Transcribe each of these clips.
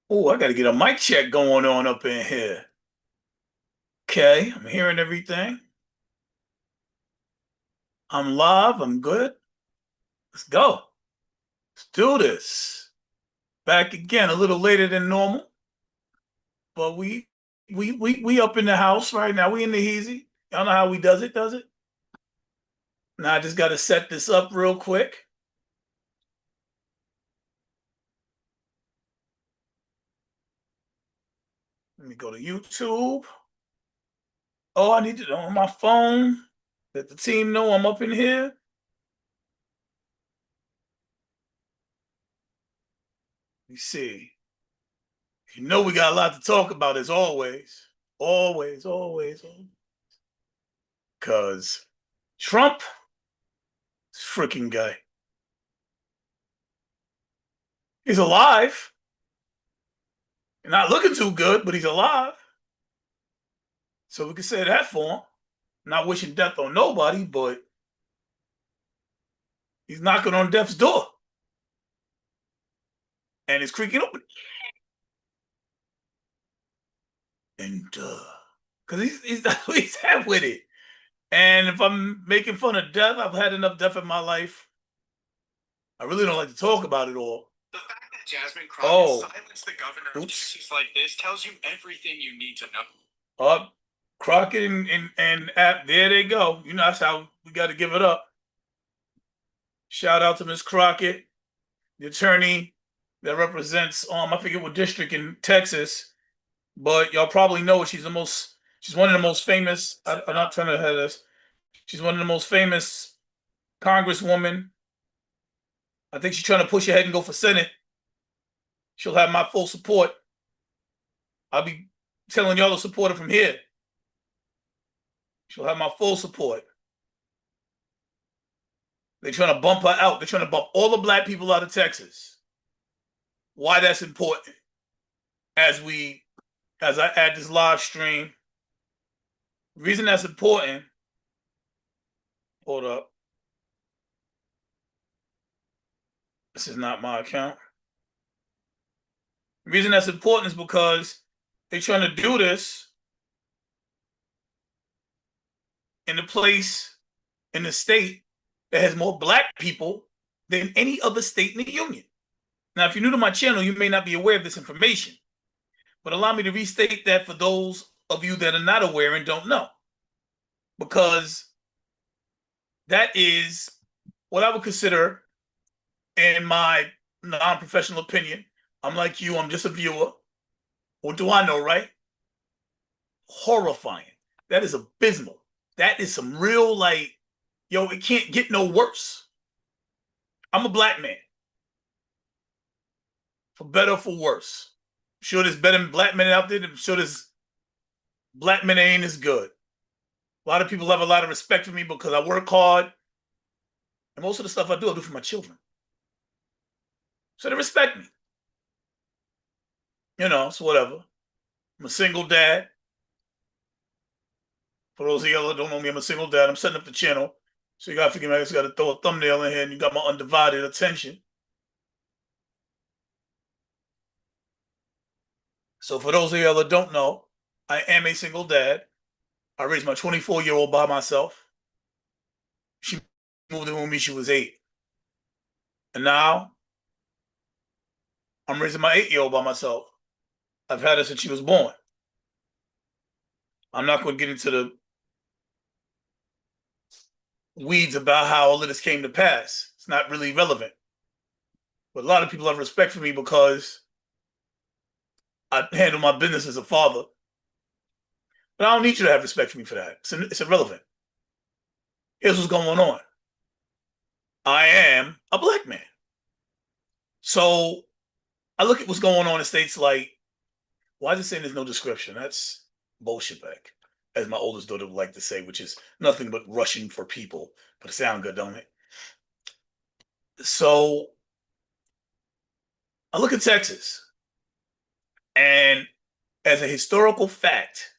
Oh, I got to get a mic check going on up in here. Okay, I'm hearing everything. I'm live. I'm good. Let's go. Let's do this. Back again, a little later than normal, but we up in the house right now. We in the heezy. Y'all know how we does it, does it? Now I just got to set this up real quick. Let me go to YouTube. Oh, I need to on my phone. Let the team know I'm up in here. Let me see. You know we got a lot to talk about as always. Always, always, always. Because Trump, this freaking guy, he's alive. Not looking too good, but he's alive. So we can say that for him. Not wishing death on nobody, but he's knocking on death's door. And it's creaking open. And because he's had with it. And if I'm making fun of death, I've had enough death in my life. I really don't like to talk about it all. The fact that Jasmine Crockett silenced the governor of cases like this tells you everything you need to know. Crockett and App, there they go. You know, that's how we got to give it up. Shout out to Miss Crockett, the attorney that represents I forget what district in Texas, but y'all probably know she's one of the most famous. I'm not trying to have this. She's one of the most famous congresswoman. I think she's trying to push ahead and go for Senate. She'll have my full support. I'll be telling y'all to support her from here. She'll have my full support. They're trying to bump her out. They're trying to bump all the black people out of Texas. Why that's important as I add this live stream. The reason that's important, hold up. This is not my account. The reason that's important is because they're trying to do this in a place in the state that has more black people than any other state in the union. Now, if you're new to my channel, you may not be aware of this information, but allow me to restate that for those of you that are not aware and don't know, because that is what I would consider, in my non-professional opinion. I'm like you, I'm just a viewer. What do I know, right? Horrifying. That is abysmal. That is some real, like, yo, it can't get no worse. I'm a black man. For better or for worse. I'm sure there's better black men out there. I'm sure there's black men that ain't as good. A lot of people have a lot of respect for me because I work hard. And most of the stuff I do for my children. So they respect me. You know, so whatever. I'm a single dad. For those of you that don't know me, I'm a single dad. I'm setting up the channel. So you gotta forgive me, I just gotta throw a thumbnail in here and you got my undivided attention. So for those of you that don't know, I am a single dad. I raised my 24-year-old by myself. She moved in with me, she was 8. And now I'm raising my 8-year-old by myself. I've had her since she was born. I'm not going to get into the weeds about how all of this came to pass. It's not really relevant. But a lot of people have respect for me because I handle my business as a father. But I don't need you to have respect for me for that. It's irrelevant. Here's what's going on. I am a black man. So I look at what's going on in states like, why is it saying there's no description? That's bullshit back, as my oldest daughter would like to say, which is nothing but rushing for people. But it sounds good, don't it? So I look at Texas, and as a historical fact,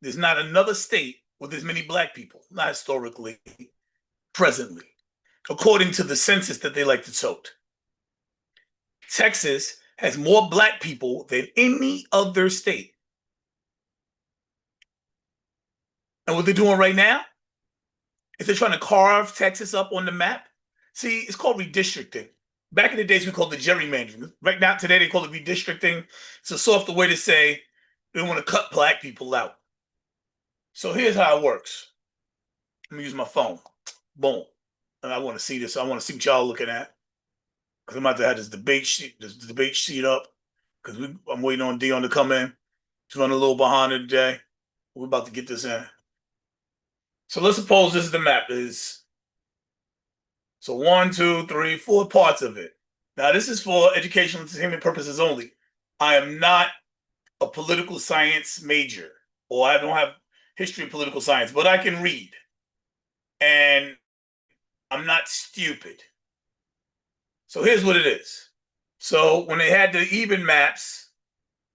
there's not another state with as many black people, not historically, presently, according to the census that they like to tote. Texas has more black people than any other state. And what they're doing right now is they're trying to carve Texas up on the map. See, it's called redistricting. Back in the days, we called it gerrymandering. Right now, today, they call it redistricting. It's a softer way to say they want to cut black people out. So here's how it works. Let me use my phone. Boom. And I want to see this. I want to see what y'all looking at. Because I'm about to have this debate sheet up. Because I'm waiting on Dion to come in. He's running a little behind today. We're about to get this in. So let's suppose this is the map. So 1, 2, 3, 4 parts of it. Now this is for educational entertainment purposes only. I am not a political science major, or I don't have history of political science, but I can read. And I'm not stupid. So here's what it is. So when they had the even maps,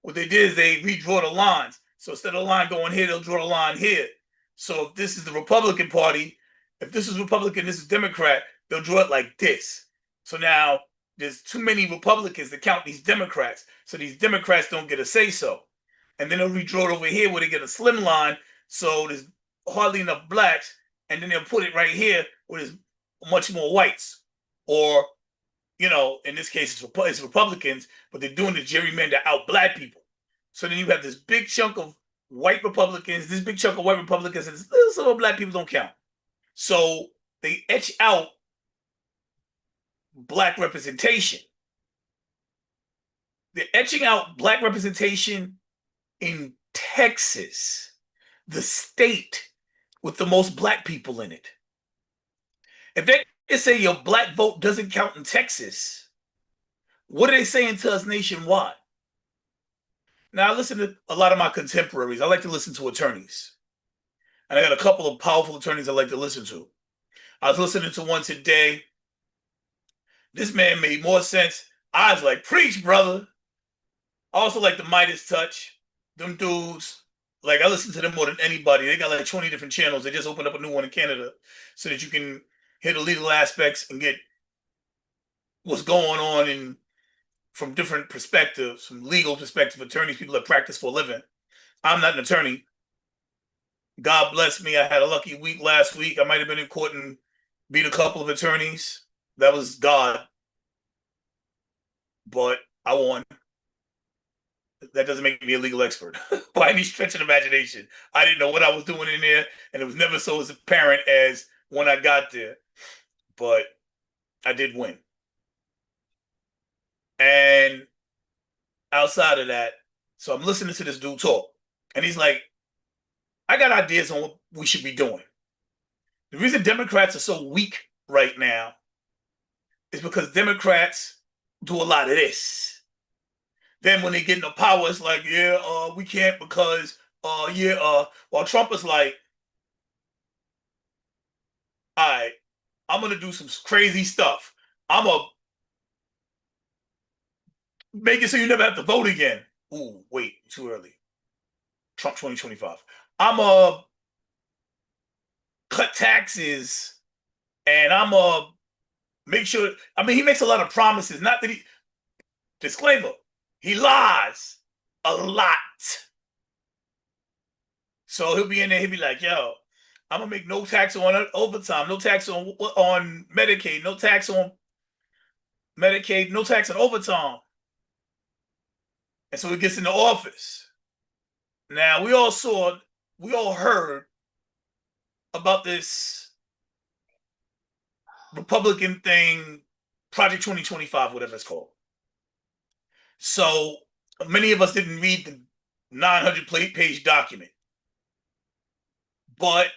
what they did is they redraw the lines. So instead of a line going here, they'll draw a line here. So if this is the Republican Party, if this is Republican, this is Democrat, they'll draw it like this. So now there's too many Republicans to count these Democrats. So these Democrats don't get a say-so. And then they'll redraw it over here where they get a slim line. So there's hardly enough blacks. And then they'll put it right here where there's much more whites. Or, you know, in this case, it's Republicans, but they're doing the gerrymander out black people. So then you have this big chunk of white Republicans, this big chunk of white Republicans, and some of black people don't count. So they etch out black representation. They're etching out black representation in Texas, the state with the most black people in it. If they say your black vote doesn't count in Texas, what are they saying to us nationwide? Now, I listen to a lot of my contemporaries. I like to listen to attorneys. And I got a couple of powerful attorneys I like to listen to. I was listening to one today. This man made more sense. I was like, preach, brother. I also like the Midas Touch. Them dudes, like, I listen to them more than anybody. They got like 20 different channels. They just opened up a new one in Canada so that you can hear the legal aspects and get what's going on from different perspectives, from legal perspective, attorneys, people that practice for a living. I'm not an attorney. God bless me. I had a lucky week last week. I might have been in court and beat a couple of attorneys. That was God. But I won. That doesn't make me a legal expert by any stretch of imagination. I didn't know what I was doing in there, and it was never so as apparent as when I got there. But I did win. And outside of that, so I'm listening to this dude talk, and he's like, I got ideas on what we should be doing. The reason Democrats are so weak right now is because Democrats do a lot of this. Then when they get into power, it's like, we can't because, while Trump is like, all right, I'm going to do some crazy stuff. I'm going to make it so you never have to vote again. Ooh, wait, too early. Trump 2025. I'm going to cut taxes and I'm going to make sure. I mean, he makes a lot of promises. Not that disclaimer, he lies a lot. So he'll be in there, he'll be like, yo, I'm going to make no tax on overtime, no tax on Medicaid, no tax on Medicaid, no tax on overtime. And so he gets into office. Now, we all heard about this Republican thing, Project 2025, whatever it's called. So many of us didn't read the 900-page document. But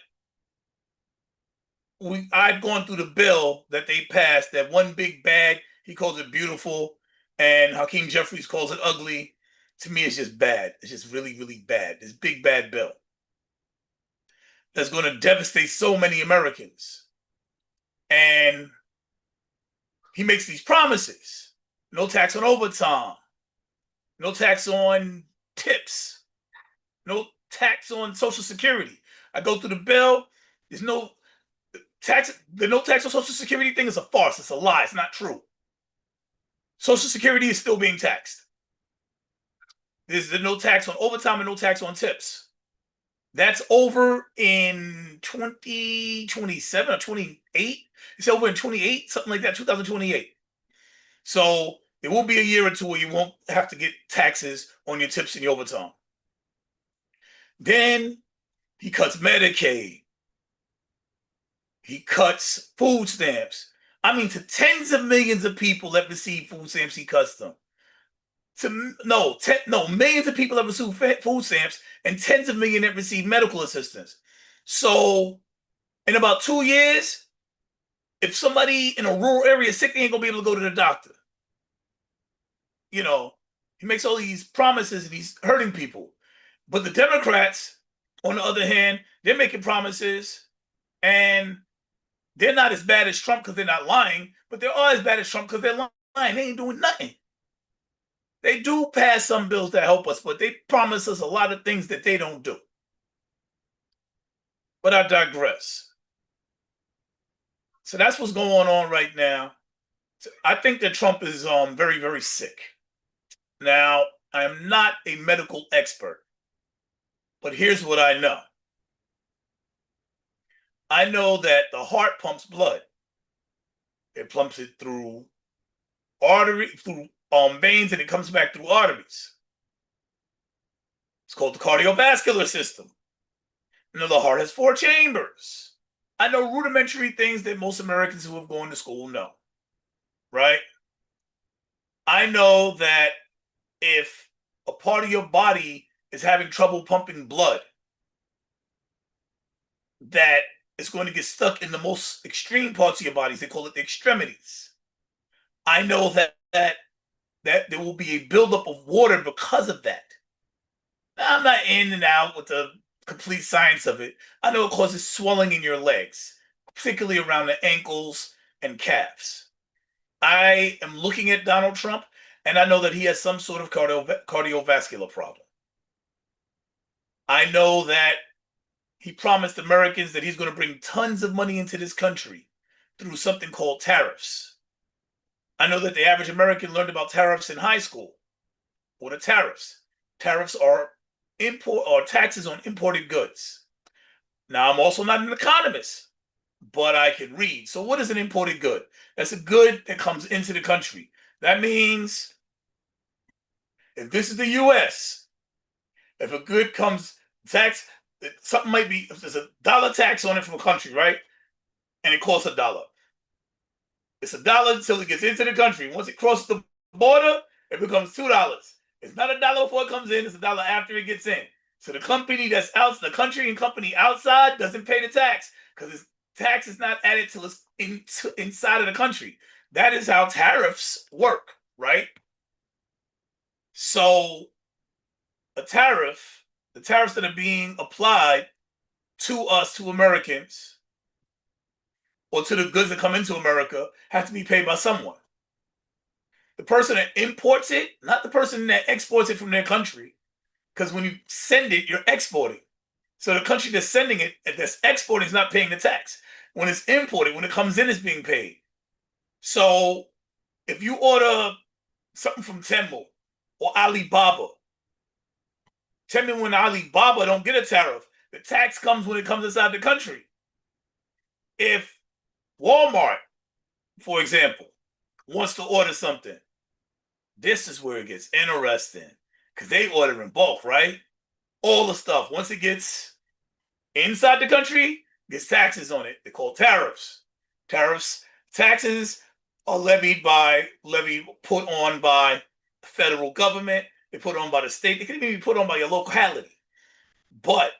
I'd gone through the bill that they passed, that one big bag, he calls it beautiful, and Hakeem Jeffries calls it ugly. To me, it's just bad. It's just really, really bad. This big bad bill that's going to devastate so many Americans. And he makes these promises. No tax on overtime. No tax on tips. No tax on Social Security. I go through the bill. There's no tax. The no tax on Social Security thing is a farce. It's a lie. It's not true. Social Security is still being taxed. There's no tax on overtime and no tax on tips. That's over in 2027 or 28. It's over in 28, something like that, 2028. So there will be a year or two where you won't have to get taxes on your tips and your overtime. Then he cuts Medicaid. He cuts food stamps. I mean, to tens of millions of people that receive food stamps, he cuts them. Millions of people that receive food stamps and tens of millions that receive medical assistance. So in about 2 years, if somebody in a rural area is sick, they ain't gonna be able to go to the doctor. You know, he makes all these promises and he's hurting people. But the Democrats, on the other hand, they're making promises and they're not as bad as Trump because they're not lying, but they are as bad as Trump because they're lying. They ain't doing nothing. They do pass some bills that help us, but they promise us a lot of things that they don't do. But I digress. So that's what's going on right now. I think that Trump is very, very sick. Now, I am not a medical expert, but here's what I know. I know that the heart pumps blood. It pumps it through veins, and it comes back through arteries. It's called the cardiovascular system. You know, the heart has 4 chambers. I know rudimentary things that most Americans who have gone to school know, right? I know that if a part of your body is having trouble pumping blood, that it's going to get stuck in the most extreme parts of your bodies. They call it the extremities. I know that there will be a buildup of water because of that. Now, I'm not in and out with the complete science of it. I know it causes swelling in your legs, particularly around the ankles and calves. I am looking at Donald Trump, and I know that he has some sort of cardiovascular problem. I know that he promised Americans that he's going to bring tons of money into this country through something called tariffs. I know that the average American learned about tariffs in high school. What are tariffs? Tariffs are taxes on imported goods. Now, I'm also not an economist, but I can read. So what is an imported good? That's a good that comes into the country. That means if this is the U.S., if a good comes something might be, if there's $1 tax on it from a country, right? And it costs $1. It's $1 until it gets into the country. Once it crosses the border, it becomes $2. It's not $1 before it comes in, it's $1 after it gets in. So the company that's out, the country and company outside doesn't pay the tax because its tax is not added till it's inside of the country. That is how tariffs work, right? So the tariffs that are being applied to us, to Americans, or to the goods that come into America, have to be paid by someone. The person that imports it, not the person that exports it from their country. Because when you send it, you're exporting. So the country that's sending it, that's exporting, is not paying the tax. When it's imported, when it comes in, it's being paid. So if you order something from Temu or Alibaba, Temu and Alibaba don't get a tariff. The tax comes when it comes inside the country. If Walmart, for example, wants to order something, this is where it gets interesting because they order in bulk, right? All the stuff, once it gets inside the country, gets taxes on it. They're called tariffs. Taxes are put on by the federal government. They're put on by the state. They can even be put on by your locality. But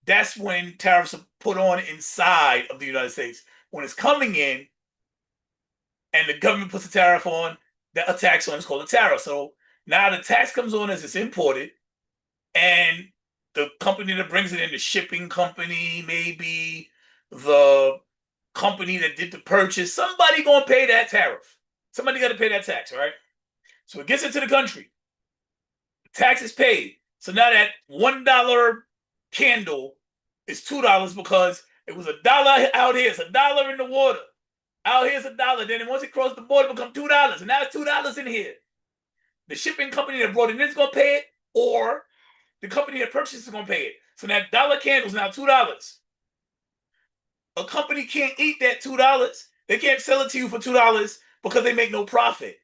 that's when tariffs are put on inside of the United States. When it's coming in and the government puts a tariff on, a tax on, it's called a tariff. So now the tax comes on as it's imported, and the company that brings it in, the shipping company, maybe the company that did the purchase, somebody gonna pay that tariff. Somebody got to pay that tax, right? So it gets into the country. Tax is paid. So now that $1 candle is $2 because it was $1 out here. It's $1 in the water. Out here's $1. Then once it crosses the border, it becomes $2, and now it's $2 in here. The shipping company that brought it in is going to pay it, or the company that purchased is going to pay it. So that dollar candle is now $2. A company can't eat that $2. They can't sell it to you for $2 because they make no profit.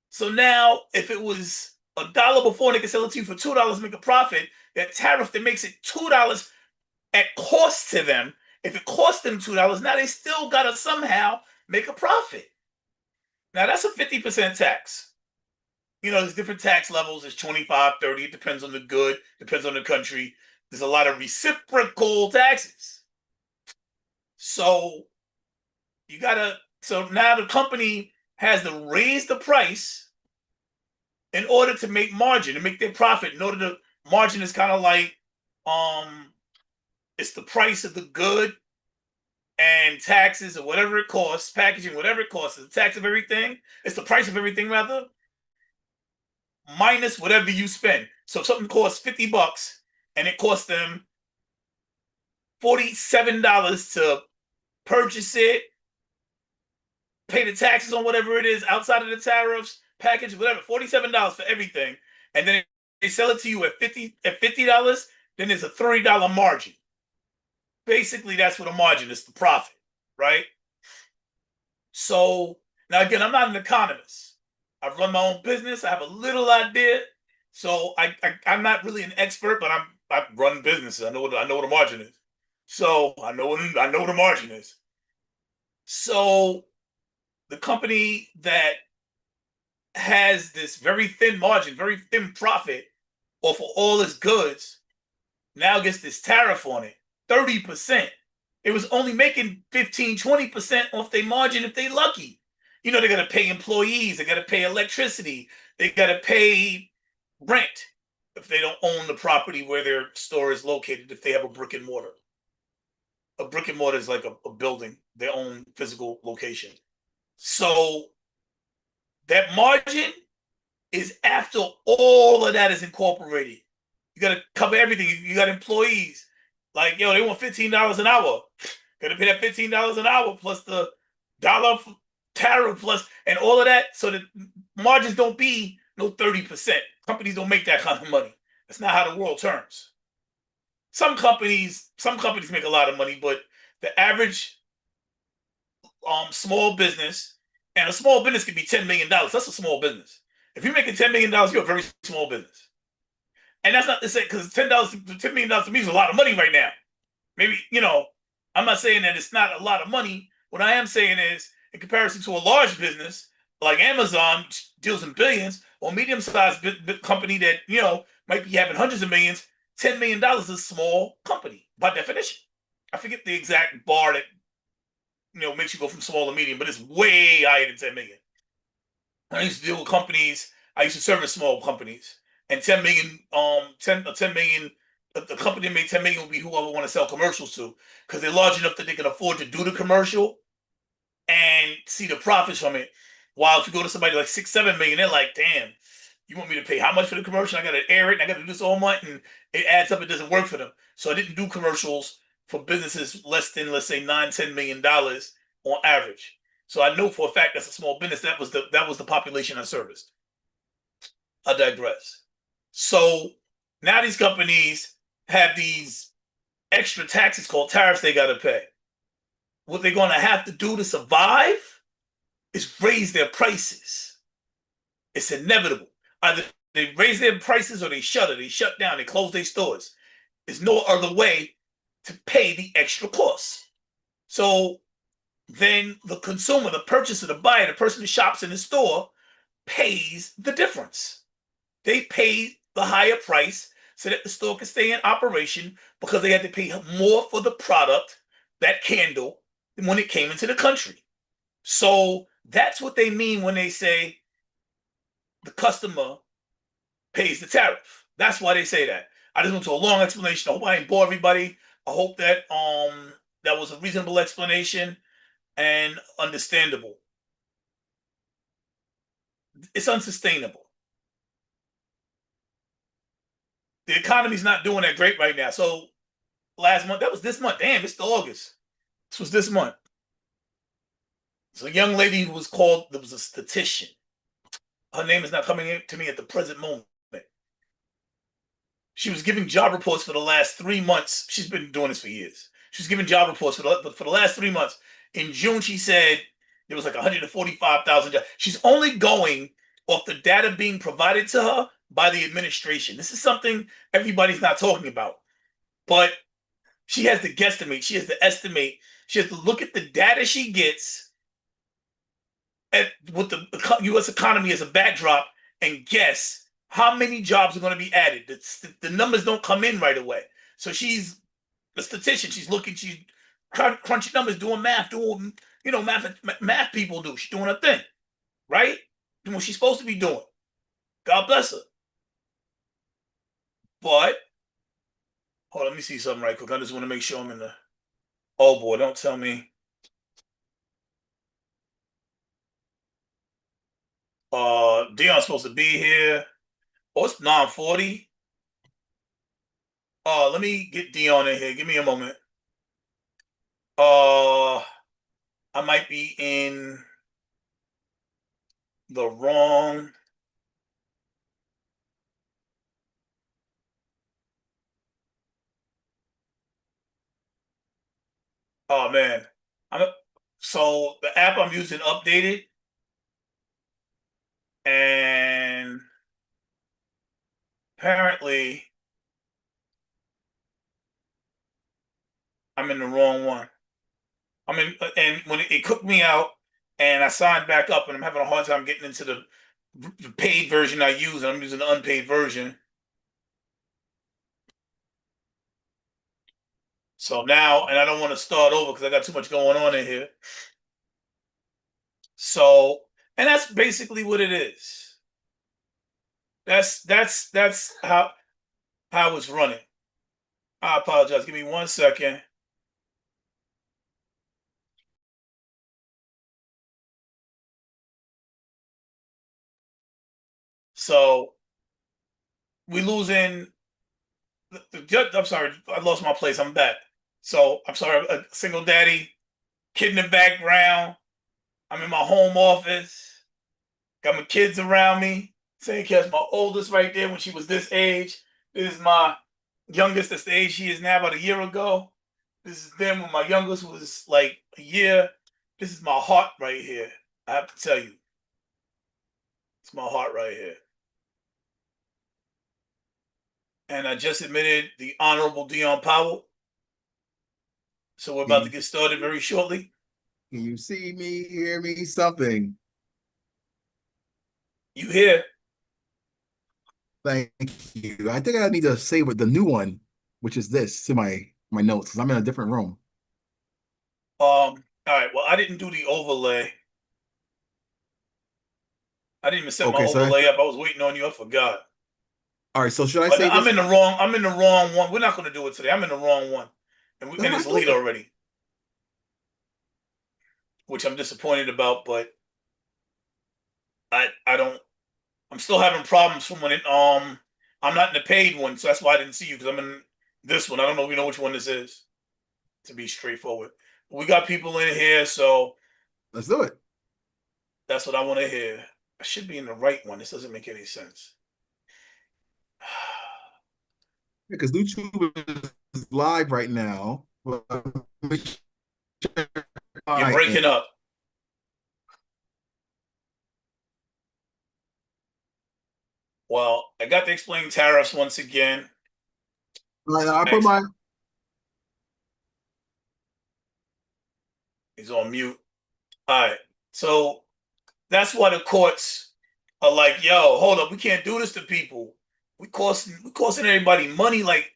So now, if it was $1 before and they can sell it to you for $2, make a profit, that tariff that makes it $2 at cost to them, if it costs them $2, now they still got to somehow make a profit. Now, that's a 50% tax. You know, there's different tax levels. There's 25, 30. It depends on the good, depends on the country. There's a lot of reciprocal taxes. So so now the company has to raise the price in order to make margin, to make their profit. In order to, margin is kind of like, it's the price of the good and taxes or whatever it costs, packaging, whatever it costs, the tax of everything. It's the price of everything, rather, minus whatever you spend. So if something costs $50 and it costs them $47 to purchase it, pay the taxes on whatever it is outside of the tariffs, package, whatever, $47 for everything, and then they sell it to you at $50, then there's a $30 margin. Basically, that's what a margin is, the profit, right? So now again, I'm not an economist. I run my own business. I have a little idea. So I'm not really an expert, but I run businesses. I know what a margin is. So I know what a margin is. So the company that has this very thin margin, very thin profit off of all its goods, now gets this tariff on it, 30%. It was only making 15, 20% off their margin if they lucky. You know, they got to pay employees, they got to pay electricity, they got to pay rent if they don't own the property where their store is located, if they have a brick and mortar. A brick and mortar is like a building, their own physical location. So that margin is after all of that is incorporated. You got to cover everything. You got employees. Like, yo, they want $15 an hour. Got to pay that $15 an hour plus the dollar tariff plus and all of that. So the margins don't be no 30%. Companies don't make that kind of money. That's not how the world turns. Some companies make a lot of money, but the average small business, and a small business could be $10 million. That's a small business. If you're making $10 million, you're a very small business. And that's not to say, because $10 million to me is a lot of money right now. Maybe, you know, I'm not saying that it's not a lot of money. What I am saying is, in comparison to a large business like Amazon, which deals in billions, or medium-sized company that, you know, might be having hundreds of millions, $10 million is a small company by definition. I forget the exact bar that, you know, makes you go from small to medium, but it's way higher than 10 million. I used to deal with companies. I used to service small companies, and 10 million, 10 million. The company that made 10 million would be whoever want to sell commercials to, because they're large enough that they can afford to do the commercial and see the profits from it. While if you go to somebody like 6, 7 million, they're like, damn, you want me to pay how much for the commercial? I got to air it, and I got to do this all month, and it adds up. It doesn't work for them. So I didn't do commercials for businesses less than, let's say, $9, $10 million on average. So I know for a fact that's a small business. That was the population I serviced. I digress. So now these companies have these extra taxes called tariffs they got to pay. What they're going to have to do to survive is raise their prices. It's inevitable. Either they raise their prices or they shut down, they close their stores. There's no other way to pay the extra costs. So then the consumer, the purchaser, the buyer, the person who shops in the store pays the difference. They pay the higher price so that the store can stay in operation because they had to pay more for the product, that candle, than when it came into the country. So that's what they mean when they say the customer pays the tariff. That's why they say that. I just went to a long explanation. I hope I didn't bore everybody. I hope that that was a reasonable explanation and understandable. It's unsustainable. The economy's not doing that great right now. So last month, that was this month. Damn, it's August. This was this month. So a young lady who was called, there was a statistician. Her name is not coming to me at the present moment. She was giving job reports for the last 3 months. She's been doing this for years. She's giving job reports for the last 3 months. In June, she said there was like 145,000 jobs. She's only going off the data being provided to her by the administration. This is something everybody's not talking about. But she has to guesstimate. She has to estimate. She has to look at the data she gets with the U.S. economy as a backdrop and guess how many jobs are going to be added. The numbers don't come in right away. So she's a statistician. She's looking, she's crunching numbers, doing math, doing, math people do. She's doing her thing, right? Doing what she's supposed to be doing. God bless her. But, hold on, let me see something right quick. I just want to make sure I'm in the, oh boy, don't tell me. Dion's supposed to be here. Oh, it's 9:40. Let me get Dion in here. Give me a moment. I might be in the wrong. Oh man. So the app I'm using updated, and apparently I'm in the wrong one. And when it cooked me out, and I signed back up, and I'm having a hard time getting into the paid version I use, and I'm using the unpaid version. So now, and I don't want to start over because I got too much going on in here. So, and that's basically what it is. That's how it's running. I apologize. Give me 1 second. So we losing. I'm sorry, I lost my place. I'm back. So I'm sorry. A single daddy, kid in the background. I'm in my home office. Got my kids around me. Same case, my oldest right there when she was this age. This is my youngest. That's the age she is now, about a year ago. This is them when my youngest was like a year. This is my heart right here. I have to tell you. It's my heart right here. And I just admitted the Honorable Dion Powell. So we're about to get started very shortly. Can you see me, hear me, something? You hear? Thank you. I think I need to save the new one, which is this, to my notes, because I'm in a different room. All right. Well, I didn't do the overlay. I didn't even set my overlay up. I was waiting on you. I forgot. All right. So should I say I'm in the wrong? I'm in the wrong one. We're not going to do it today. I'm in the wrong one, and it's late already, which I'm disappointed about. But I don't. I'm still having problems from when I'm not in the paid one, so that's why I didn't see you, because I'm in this one. I don't know if you know which one this is, to be straightforward. But we got people in here, so let's do it. That's what I want to hear. I should be in the right one. This doesn't make any sense. Because YouTube is live right now. You're breaking up. Well, I got to explain tariffs once again. I put my. He's on mute. All right. So that's why the courts are like, yo, hold up, we can't do this to people. We costing everybody money. Like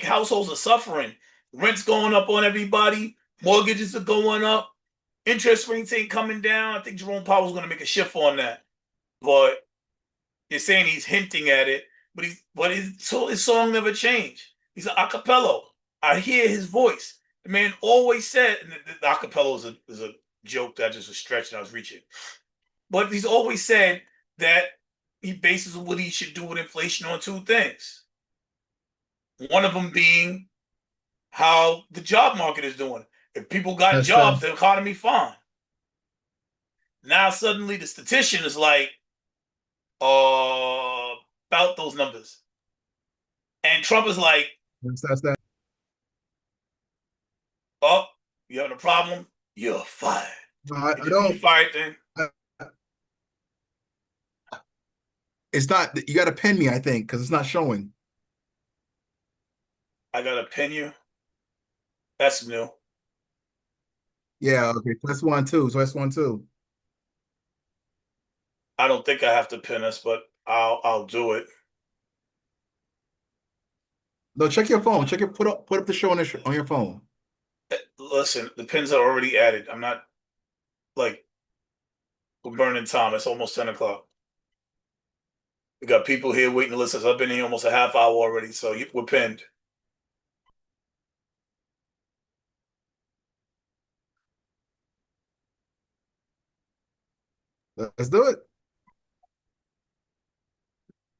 households are suffering. Rent's going up on everybody. Mortgages are going up. Interest rates ain't coming down. I think Jerome Powell's going to make a shift on that. But you're saying he's hinting at it. But his song never changed. He's an acapella. I hear his voice. The man always said, and the acapella is a joke that just was stretched and I was reaching. But he's always said that he bases what he should do with inflation on two things. One of them being how the job market is doing. If people got jobs, the economy fine. Now suddenly the statistician is like, about those numbers. And Trump is like, That's that. oh, you having a problem? You're fired. No, Did I you get don't. fired then? It's not. You got to pin me, I think, because it's not showing. I gotta pin you. That's new. Yeah. Okay. So that's one too. So that's one too. I don't think I have to pin us, but I'll do it. No, check your phone. Check it. Put up the show on your phone. Listen, the pins are already added. I'm not like we're burning time. It's almost 10 o'clock. We got people here waiting to listen. So I've been here almost a half hour already, so we're pinned. Let's do it.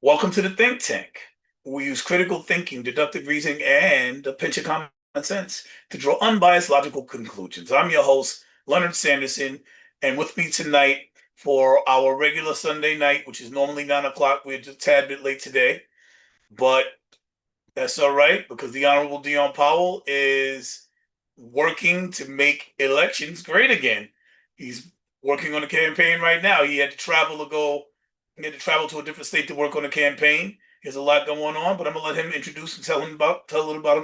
Welcome to the think tank. We use critical thinking, deductive reasoning, and a pinch of common sense to draw unbiased logical conclusions. I'm your host, Leonard Sanderson, and with me tonight for our regular Sunday night, which is normally 9 o'clock. We're just a tad bit late today, but that's all right because the Honorable Dion Powell is working to make elections great again. He's working on a campaign right now. He had to travel to a different state to work on a campaign. He has a lot going on, but I'm gonna let him introduce and tell a little about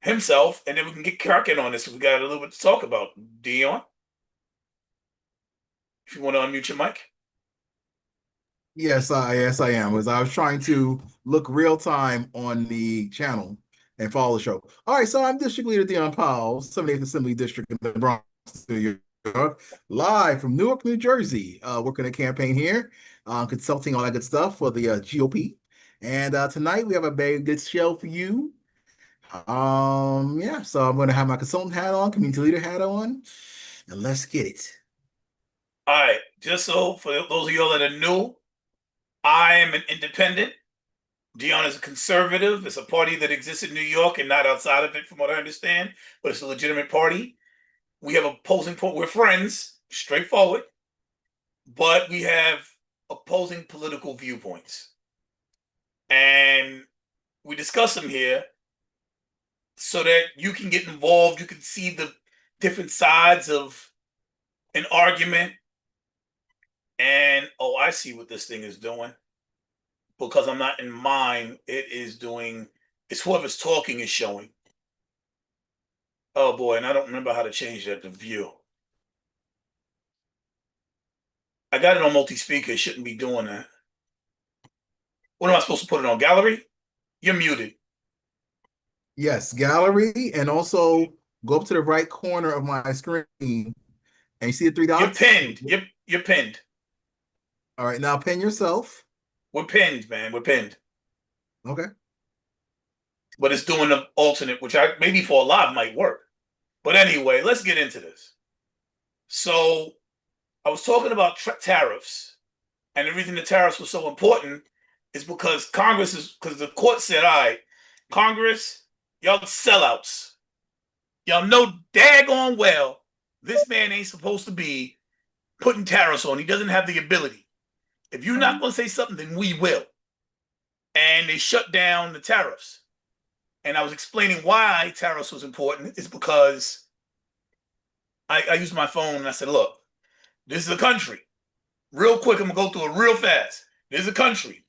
himself, and then we can get cracking on this. We got a little bit to talk about. Dion, if you want to unmute your mic. Yes, I am. As I was trying to look real time on the channel and follow the show. All right, so I'm District Leader Dion Powell, 78th Assembly District in the Bronx, New York, live from Newark, New Jersey. Working a campaign here, consulting all that good stuff for the GOP. And tonight we have a very good show for you. Yeah, so I'm going to have my consultant hat on, community leader hat on, and let's get it. All right, just so for those of y'all that are new, I am an independent. Dion is a conservative. It's a party that exists in New York and not outside of it, from what I understand, but it's a legitimate party. We have opposing point. We're friends, straightforward, but we have opposing political viewpoints, and we discuss them here so that you can get involved. You can see the different sides of an argument, and oh, I see what this thing is doing. Because I'm not in mine, it is doing. It's whoever's talking is showing. Oh boy, and I don't remember how to change that to view. I got it on multi-speaker. It shouldn't be doing that. What am I supposed to put it on? Gallery? You're muted. Yes, gallery, and also go up to the right corner of my screen, and you see the three You're dots? pinned. You're pinned. All right, now pin yourself. We're pinned, man. We're pinned. Okay. But it's doing the alternate, which I maybe for a live might work. But anyway, let's get into this. So I was talking about tariffs, and the reason the tariffs were so important is because because the court said, all right, Congress, y'all sellouts. Y'all know daggone well this man ain't supposed to be putting tariffs on. He doesn't have the ability. If you're not going to say something, then we will. And they shut down the tariffs. And I was explaining why tariffs was important is because I used my phone and I said, look, this is a country. Real quick, I'm going to go through it real fast. This is a country.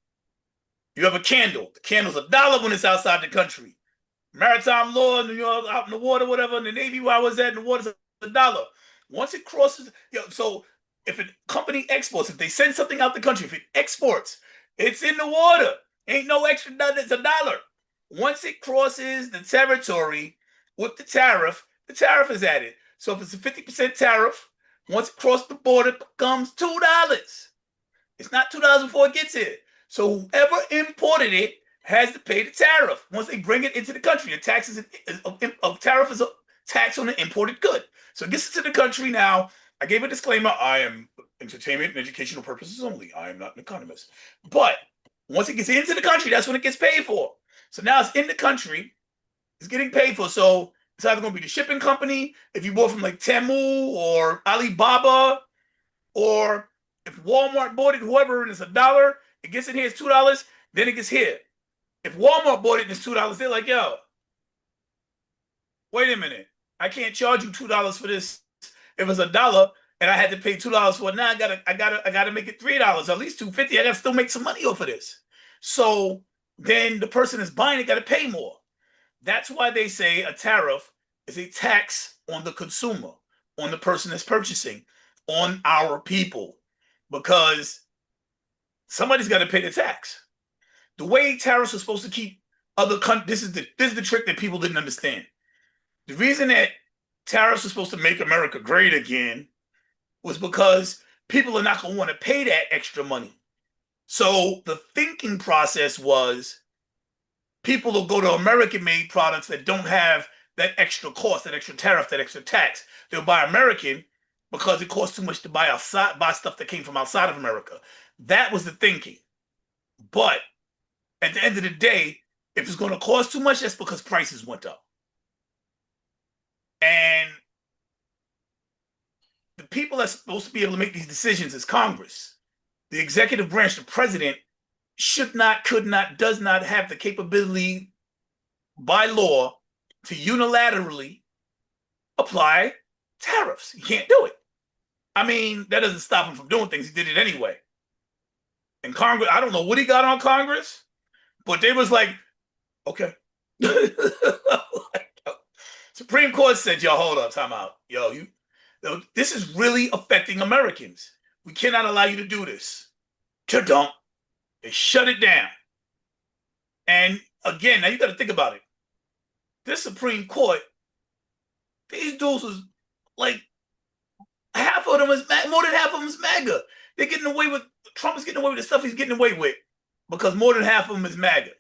You have a candle. The candle's $1 when it's outside the country. Maritime law, New York, out in the water, whatever, in the Navy where I was at, in the water's $1. Once it crosses, so if a company exports, if they send something out the country, if it exports, it's in the water. Ain't no extra, it's $1. Once it crosses the territory with the tariff is added. So if it's a 50% tariff, once it crosses the border, it becomes $2. It's not $2 before it gets here. So whoever imported it has to pay the tariff once they bring it into the country. The tax is a tariff is a tax on the imported good. So it gets into the country now. I gave a disclaimer. I am entertainment and educational purposes only. I am not an economist. But once it gets into the country, that's when it gets paid for. So now it's in the country. It's getting paid for. So it's either going to be the shipping company, if you bought from like Temu or Alibaba, Or if Walmart bought it, whoever, and it's $1, it gets in here, it's $2, then it gets here. If Walmart bought it and it's $2, they're like, yo, wait a minute. I can't charge you $2 for this if it's $1 and I had to pay $2 for it. Now I gotta make it $3, at least $2.50. I gotta still make some money off of this. So then the person that's buying it gotta pay more. That's why they say a tariff is a tax on the consumer, on the person that's purchasing, on our people, because somebody's got to pay the tax. The way tariffs are supposed to keep other countries, this is the trick that people didn't understand. The reason that tariffs are supposed to make America great again was because people are not going to want to pay that extra money. So the thinking process was people will go to American-made products that don't have that extra cost, that extra tariff, that extra tax. They'll buy American because it costs too much to buy stuff that came from outside of America. That was the thinking. But at the end of the day, if it's going to cost too much, that's because prices went up. And the people that's supposed to be able to make these decisions is Congress. The executive branch, the president, should not, could not, does not have the capability by law to unilaterally apply tariffs. He can't do it. I mean, that doesn't stop him from doing things. He did it anyway. And Congress, I don't know what he got on Congress, but they was like, okay. Supreme Court said, yo, hold up, time out. Yo, this is really affecting Americans. We cannot allow you to do this. Don't. They shut it down. And again, now you got to think about it. This Supreme Court, these dudes was like, half of them is more than half of them is MAGA. They're getting away with, Trump is getting away with the stuff he's getting away with because more than half of them is MAGA,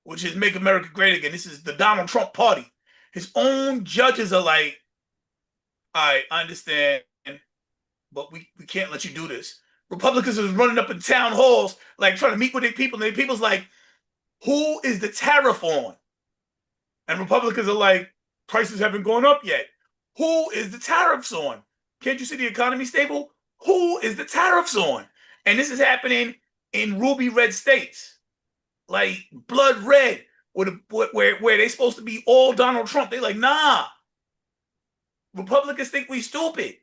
which is Make America Great Again. This is the Donald Trump party. His own judges are like, all right, I understand, but we can't let you do this. Republicans are running up in town halls, like trying to meet with their people, and their people's like, who is the tariff on? And Republicans are like, prices haven't gone up yet. Who is the tariffs on? Can't you see the economy stable? Who is the tariffs on? And this is happening in ruby red states, like blood red, where they're supposed to be all Donald Trump. They're like, nah. Republicans think we stupid.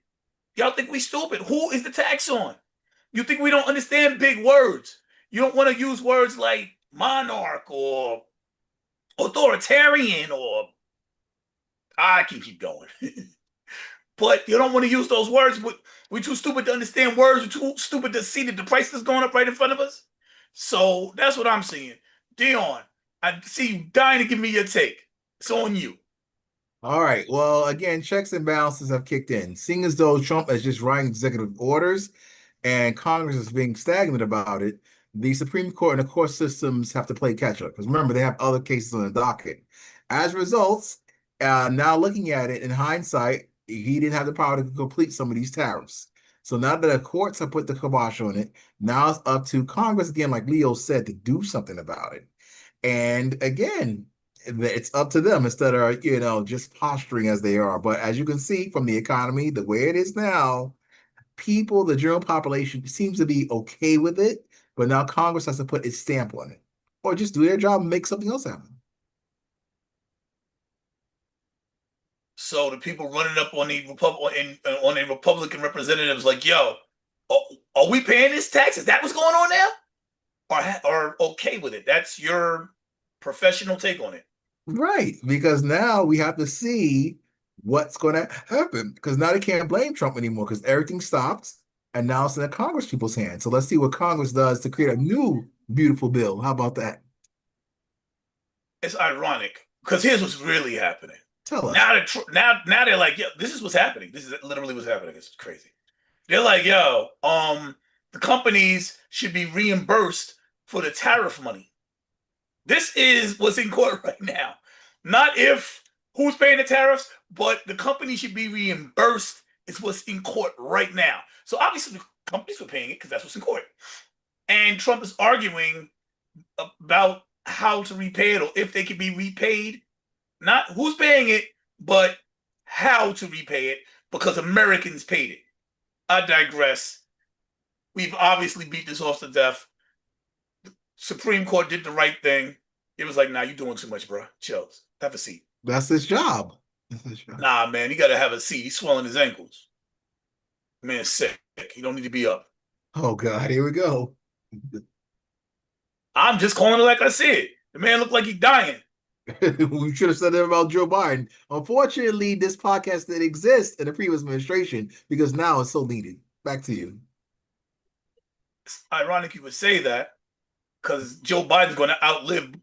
Y'all think we stupid. Who is the tax on? You think we don't understand big words. You don't want to use words like monarch or authoritarian or I can keep going. But you don't want to use those words. We're too stupid to understand words. We're too stupid to see that the price is going up right in front of us. So that's what I'm seeing. Dion, I see you dying to give me your take. It's on you. All right. Well, again, checks and balances have kicked in. Seeing as though Trump is just writing executive orders and Congress is being stagnant about it, the Supreme Court and the court systems have to play catch up. Because remember, they have other cases on the docket. As a result, now looking at it in hindsight, he didn't have the power to complete some of these tariffs. So now that the courts have put the kibosh on it, now it's up to Congress, again, like Leo said, to do something about it. And again, it's up to them instead of, just posturing as they are. But as you can see from the economy, the way it is now, people, the general population seems to be okay with it. But now Congress has to put its stamp on it or just do their job and make something else happen. So the people running up on the Republican representatives like, yo, are we paying this tax? Is that what's going on now? Or okay with it? That's your professional take on it. Right, because now we have to see what's going to happen because now they can't blame Trump anymore because everything stopped and now it's in the Congress people's hands. So let's see what Congress does to create a new beautiful bill. How about that? It's ironic because here's what's really happening. Tell us. Now they're like, yo, this is what's happening. This is literally what's happening. It's crazy. They're like, yo, the companies should be reimbursed for the tariff money. This is what's in court right now. Not if who's paying the tariffs, but the company should be reimbursed is what's in court right now. So obviously the companies were paying it because that's what's in court. And Trump is arguing about how to repay it or if they can be repaid. Not who's paying it, but how to repay it because Americans paid it. I digress. we've obviously beat this horse to death. Supreme Court did the right thing. It was like, nah, you're doing too much, bro. Chill. Have a seat. That's his job. That's his job. Nah, man, you gotta have a seat. He's swelling his ankles. Man's sick. He don't need to be up. Oh God, here we go. I'm just calling it like I said. The man looked like he's dying. We should have said that about Joe Biden. Unfortunately, this podcast didn't exist in the previous administration because now it's so needed. Back to you. It's ironic you would say that because Joe Biden's going to outlive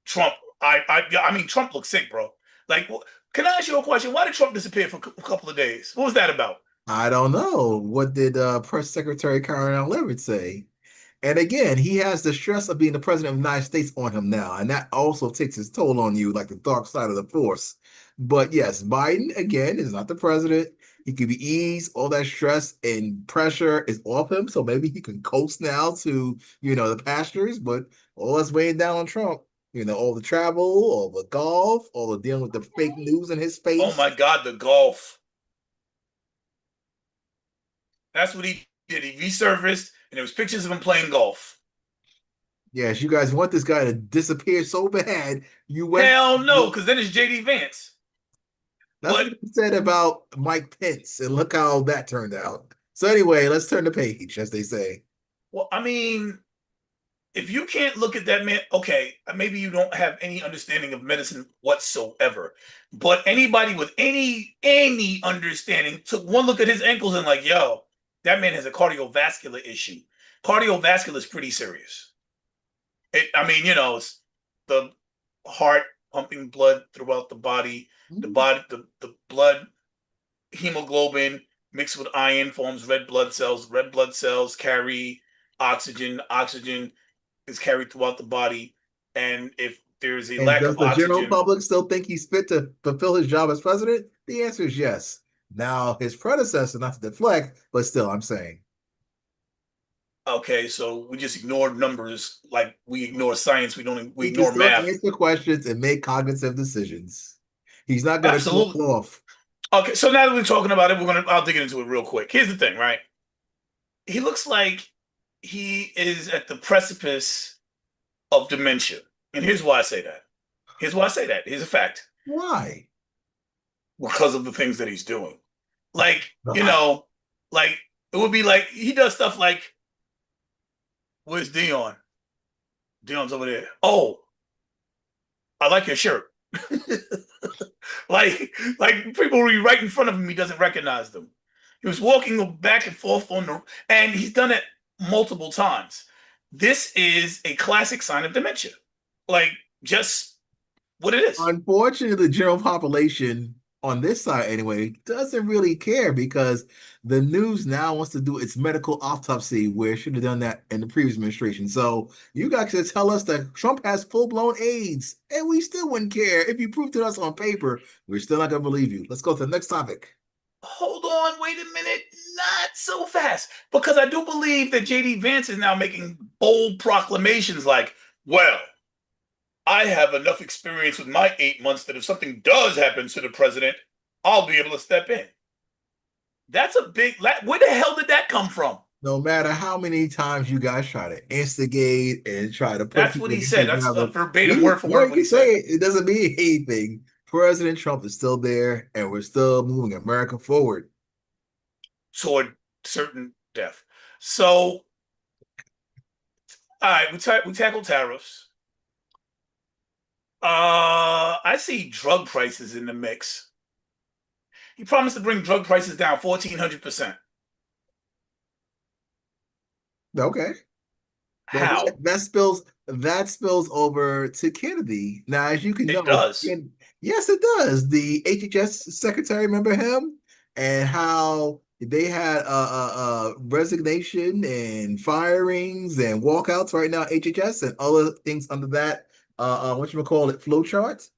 Trump. I mean, Trump looks sick, bro. Like, can I ask you a question? Why did Trump disappear for a couple of days? What was that about? I don't know. What did Press Secretary Karen Levitt say? And again, he has the stress of being the president of the United States on him now, and that also takes its toll on you, like the dark side of the force. But yes, Biden again is not the president. He can be eased. All that stress and pressure is off him, so maybe he can coast now to the pastures. But all that's weighing down on Trump. All the travel, all the golf, all the dealing with the fake news in his Oh face. my God, the golf. That's what he did. He resurfaced, and there was pictures of him playing golf. Yes, you guys want this guy to disappear so bad. You went. Hell no, because then it's JD Vance. That's what he said about Mike Pence, and look how that turned out. So anyway, let's turn the page, as they say. Well, I mean, if you can't look at that man, okay, maybe you don't have any understanding of medicine whatsoever. But anybody with any understanding took one look at his ankles and like, yo, that man has a cardiovascular issue. Cardiovascular is pretty serious. It's the heart pumping blood throughout the body, the blood, hemoglobin mixed with iron forms red blood cells. Red blood cells carry oxygen. Oxygen is carried throughout the body. And if there's a lack does of the general oxygen, public still think he's fit to fulfill his job as president? The answer is yes. Now, his predecessor, not to deflect, but still, I'm saying. okay, so we just ignore numbers like we ignore science. We He can ignore still math. answer questions and make cognitive decisions. He's not going to go off. Okay, so now that we're talking about it, I'll dig into it real quick. Here's the thing, right? He looks like he is at the precipice of dementia. And here's why I say that. Here's a fact. Why? Because of the things that he's doing. Like, like it would be like he does stuff like, where's Dion? Dion's over there. Oh, I like your shirt. like people will be right in front of him. He doesn't recognize them. He was walking back and forth and he's done it multiple times. This is a classic sign of dementia. Like, just what it is. Unfortunately, the general population on this side anyway doesn't really care because the news now wants to do its medical autopsy where it should have done that in the previous administration. So you guys can tell us that Trump has full-blown AIDS and we still wouldn't care. If you prove to us on paper, we're still not going to believe you. Let's go to the next topic. Hold on, wait a minute. Not so fast. Because I do believe that JD Vance is now making bold proclamations like, well, I have enough experience with my 8 months that if something does happen to the president, I'll be able to step in. That's a big, where the hell did that come from? No matter how many times you guys try to instigate and try to put that's what he said. That's a verbatim word for word. What he said. It doesn't mean anything. President Trump is still there, and we're still moving America forward toward certain death. So, all right, we tackle tariffs. I see drug prices in the mix. He promised to bring drug prices down 1,400%. Okay. How? Well, that spills over to Kennedy. Now, as you can know, it does. Yes, it does. The HHS secretary, remember him, and how they had resignation and firings and walkouts right now, HHS and other things under that flow chart.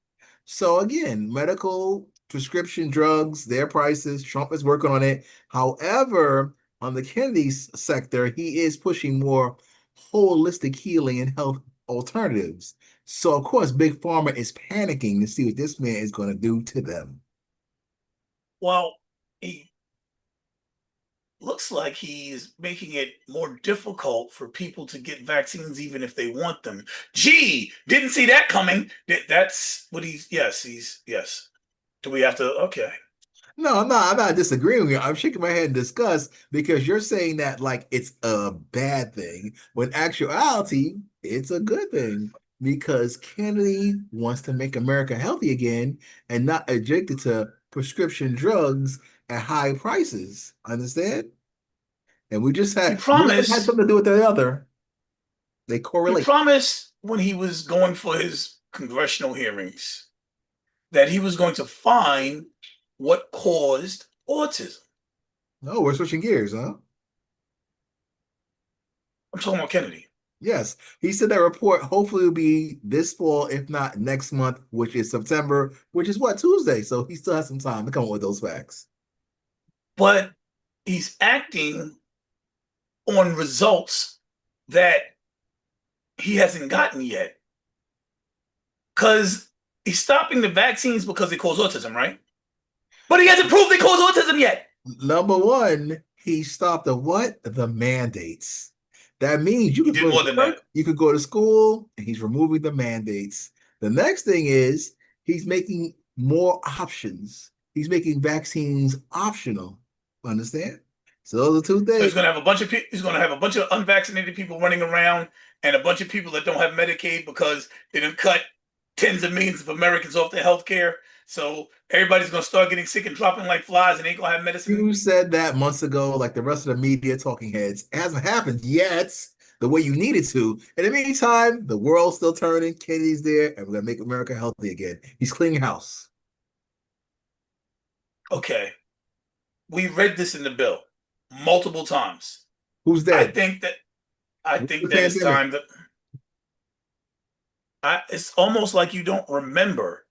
So again, medical prescription drugs, their prices, Trump is working on it. However, on the Kennedy's sector, he is pushing more holistic healing and health alternatives. So of course, Big Pharma is panicking to see what this man is going to do to them. Well, looks like he's making it more difficult for people to get vaccines even if they want them. Gee, didn't see that coming. That's what yes. Do we have to? Okay. No, I'm not disagreeing with you. I'm shaking my head in disgust because you're saying that like it's a bad thing, when actuality, it's a good thing because Kennedy wants to make America healthy again and not addicted to prescription drugs at high prices. Understand? And we just He had one had promised. something to do with the other. They He correlate. promised when he was going for his congressional hearings that he was going to find what caused autism. No, we're switching gears, huh? I'm talking about Kennedy. Yes, he said that report hopefully will be this fall, if not next month, which is September, which is what, Tuesday. So he still has some time to come up with those facts. But he's acting on results that he hasn't gotten yet. Because he's stopping the vaccines because they cause autism, right? But he hasn't proved they cause autism yet. Number one, he stopped the what? The mandates. That means you He could did go more to than work, that. you could go to school, and he's removing the mandates. The next thing is he's making more options. He's making vaccines optional. Understand? So those are two So things. he's going to have a bunch of unvaccinated people running around and a bunch of people that don't have Medicaid because they didn't cut tens of millions of Americans off their health care. So everybody's going to start getting sick and dropping like flies and ain't going to have medicine. You said that months ago, like the rest of the media talking heads. It hasn't happened yet the way you needed to. In the meantime, the world's still turning. Kennedy's there, and we're gonna make America healthy again. He's cleaning house. Okay. We read this in the bill multiple times. Who's I dead? think that I What's the think that it's pandemic? time that it's almost like you don't remember.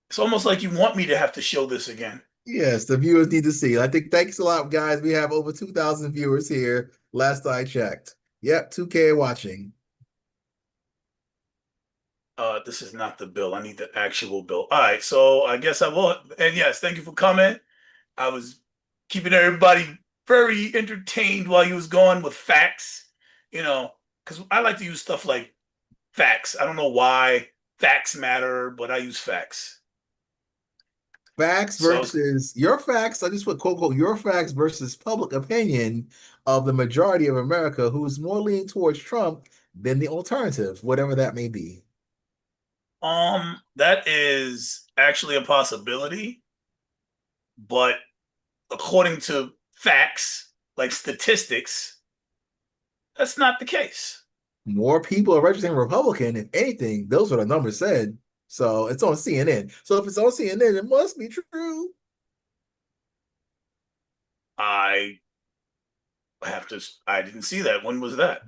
It's almost like you want me to have to show this again. Yes, the viewers need to see. I think thanks a lot, guys. We have over 2,000 viewers here. Last I checked. Yep, 2K watching. This is not the bill. I need the actual bill. All right, so I guess I will. And yes, thank you for coming. I was keeping everybody very entertained while you was going with facts, because I like to use stuff like facts. I don't know why facts matter, but I use facts. Facts So versus your facts. I just put quote unquote your facts versus public opinion of the majority of America who's more leaning towards Trump than the alternative, whatever that may be. that is actually a possibility, but according to facts, like statistics, that's not the case. More people are registering Republican. If anything, those are the numbers said. So it's on CNN. So if it's on CNN, it must be true. I I didn't see that. When was that?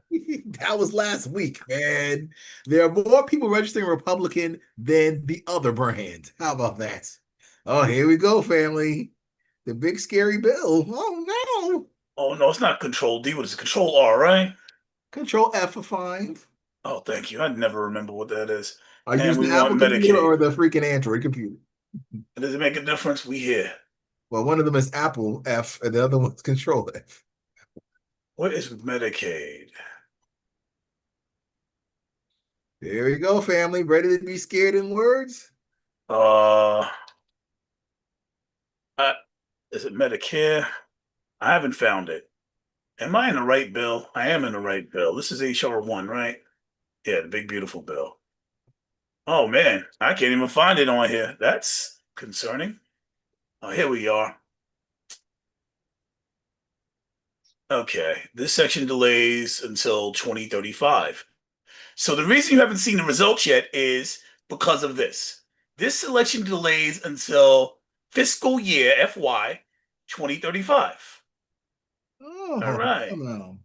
That was last week, man. There are more people registering Republican than the other brand. How about that? Oh, here we go, family. The big scary bill. Oh no. Oh no, it's not Control D. What is it? Control R, right? Control F for find. Oh, thank you. I never remember what that is. Are you And using we the Apple want computer Medicaid. or the freaking Android computer? Does it make a difference? We here. Well, one of them is Apple F and the other one's Control F. What is Medicaid? There we go, family. Ready to be scared in words? Uh, I, is it Medicare? I haven't found it. Am I in the right bill? I am in the right bill. This is HR1, right? Yeah, the big beautiful bill. Oh man, I can't even find it on here. That's concerning. Oh, here we are. Okay, this section delays until 2035. So the reason you haven't seen the results yet is because of this. This election delays until fiscal year FY 2035. All Oh, right. no.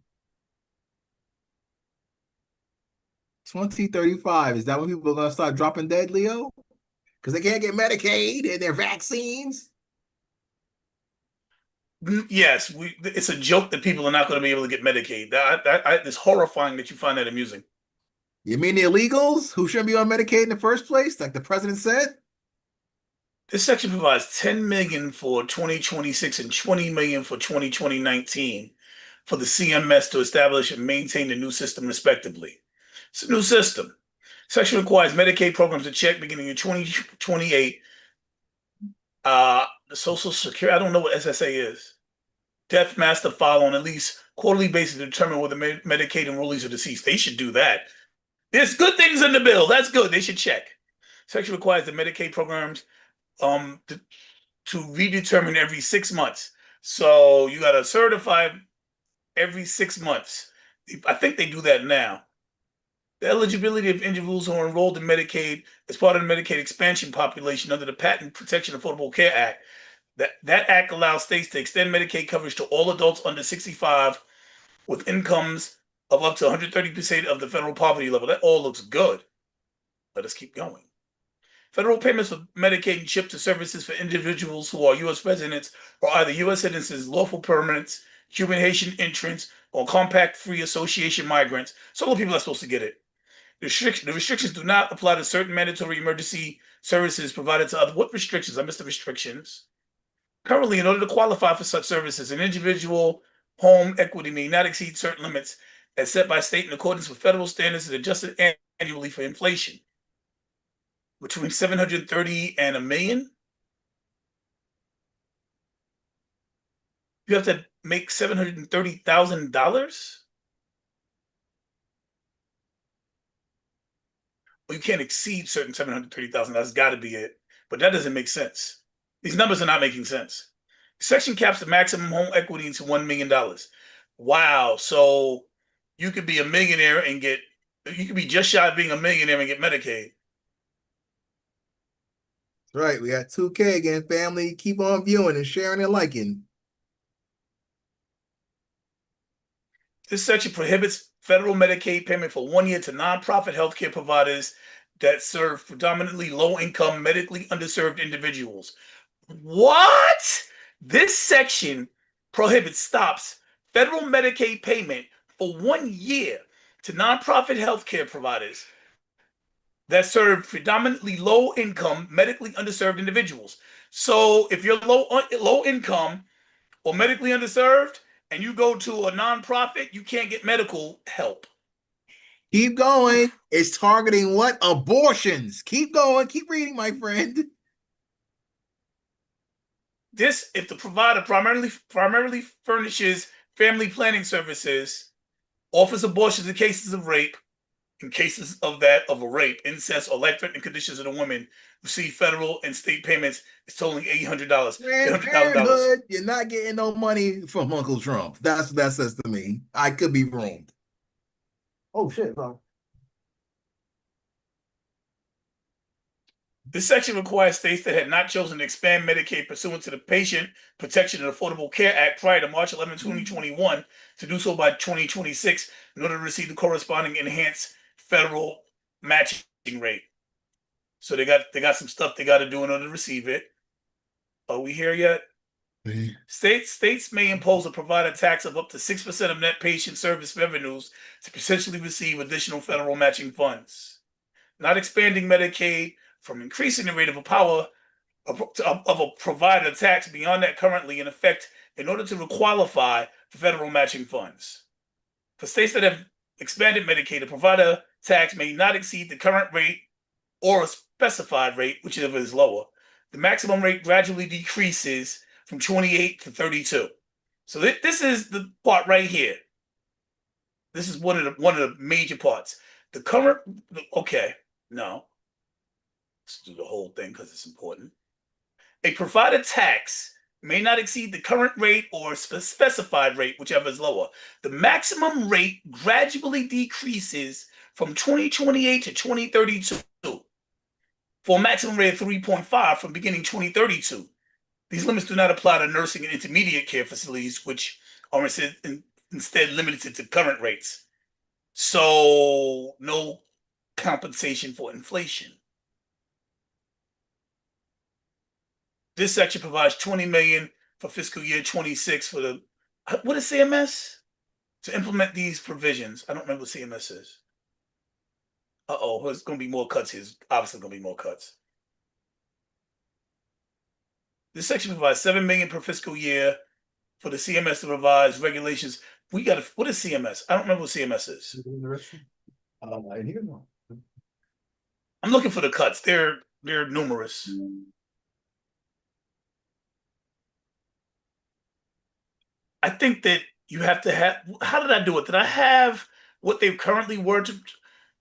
2035. Is that when people are going to start dropping dead, Leo? Because they can't get Medicaid and their vaccines? Yes, it's a joke that people are not going to be able to get Medicaid. It's horrifying that you find that amusing. You mean the illegals who shouldn't be on Medicaid in the first place, like the president said? This section provides $10 million for 2026 and $20 million for 2019 for the CMS to establish and maintain the new system respectively. It's a new system. Section requires Medicaid programs to check beginning in 2028. The Social Security, I don't know what SSA is. Death master file on at least quarterly basis to determine whether Medicaid enrollees are deceased. They should do that. There's good things in the bill. That's good. They should check. Section requires the Medicaid programs to redetermine every 6 months. So you got to certify every 6 months. I think they do that now. The eligibility of individuals who are enrolled in Medicaid as part of the Medicaid expansion population under the Patent Protection Affordable Care Act. That act allows states to extend Medicaid coverage to all adults under 65 with incomes of up to 130% of the federal poverty level. That all looks good. Let us keep going. Federal payments for Medicaid and CHIP to services for individuals who are U.S. residents or either U.S. citizens, lawful permanents, Cuban Haitian entrants, or compact-free association migrants. Some of the people are supposed to get it. The restrictions do not apply to certain mandatory emergency services provided to other. What restrictions? I missed the restrictions. Currently, in order to qualify for such services, an individual home equity may not exceed certain limits as set by state in accordance with federal standards and adjusted annually for inflation. Between 730 and $1 million, you have to make $730,000. Well, you can't exceed certain 730,000. That's got to be it. But that doesn't make sense. These numbers are not making sense. The section caps the maximum home equity into $1 million. Wow. So you could be a millionaire and you could be just shy of being a millionaire and get Medicaid. Right. We got 2K again, family. Keep on viewing and sharing and liking. This section prohibits federal Medicaid payment for 1 year to nonprofit healthcare providers that serve predominantly low-income, medically underserved individuals. What? This section stops federal Medicaid payment for 1 year to nonprofit healthcare providers that serve predominantly low-income, medically underserved individuals. So if you're low income or medically underserved and you go to a nonprofit, you can't get medical help. Keep going. It's targeting what? Abortions. Keep going. Keep reading, my friend. This, if the provider primarily furnishes family planning services, offers abortions in cases of rape, in cases of a rape, incest, or life-threatening conditions of the women, receive federal and state payments. It's totaling $800. $800,000. You're not getting no money from Uncle Trump. That's what that says to me. I could be wrong. Oh shit, bro. This section requires states that had not chosen to expand Medicaid pursuant to the Patient Protection and Affordable Care Act prior to March 11, 2021 to do so by 2026 in order to receive the corresponding enhanced federal matching rate. So they got some stuff they got to do in order to receive it. Are we here yet? Mm-hmm. States may impose a provider tax of up to 6% of net patient service revenues to potentially receive additional federal matching funds. Not expanding Medicaid from increasing the rate of a provider tax beyond that currently in effect in order to qualify for federal matching funds. For states that have expanded Medicaid, a provider tax may not exceed the current rate or a specified rate, whichever is lower. The maximum rate gradually decreases from 28 to 32. So this is the part right here. This is one of the major parts. The current, okay, no. Let's do the whole thing because it's important. A provider tax may not exceed the current rate or specified rate, whichever is lower. The maximum rate gradually decreases from 2028 to 2032 for a maximum rate of 3.5 from beginning 2032. These limits do not apply to nursing and intermediate care facilities, which are instead limited to current rates. So no compensation for inflation. This section provides $20 million for fiscal year 26 for the, what is CMS? To implement these provisions. I don't remember what CMS is. Uh-oh, there's going to be more cuts here. There's obviously going to be more cuts. This section provides $7 million per fiscal year for the CMS to revise regulations. What is CMS? I don't remember what CMS is. I'm looking for the cuts. They're numerous. I think that you have to have. How did I do it? Did I have what they currently were to?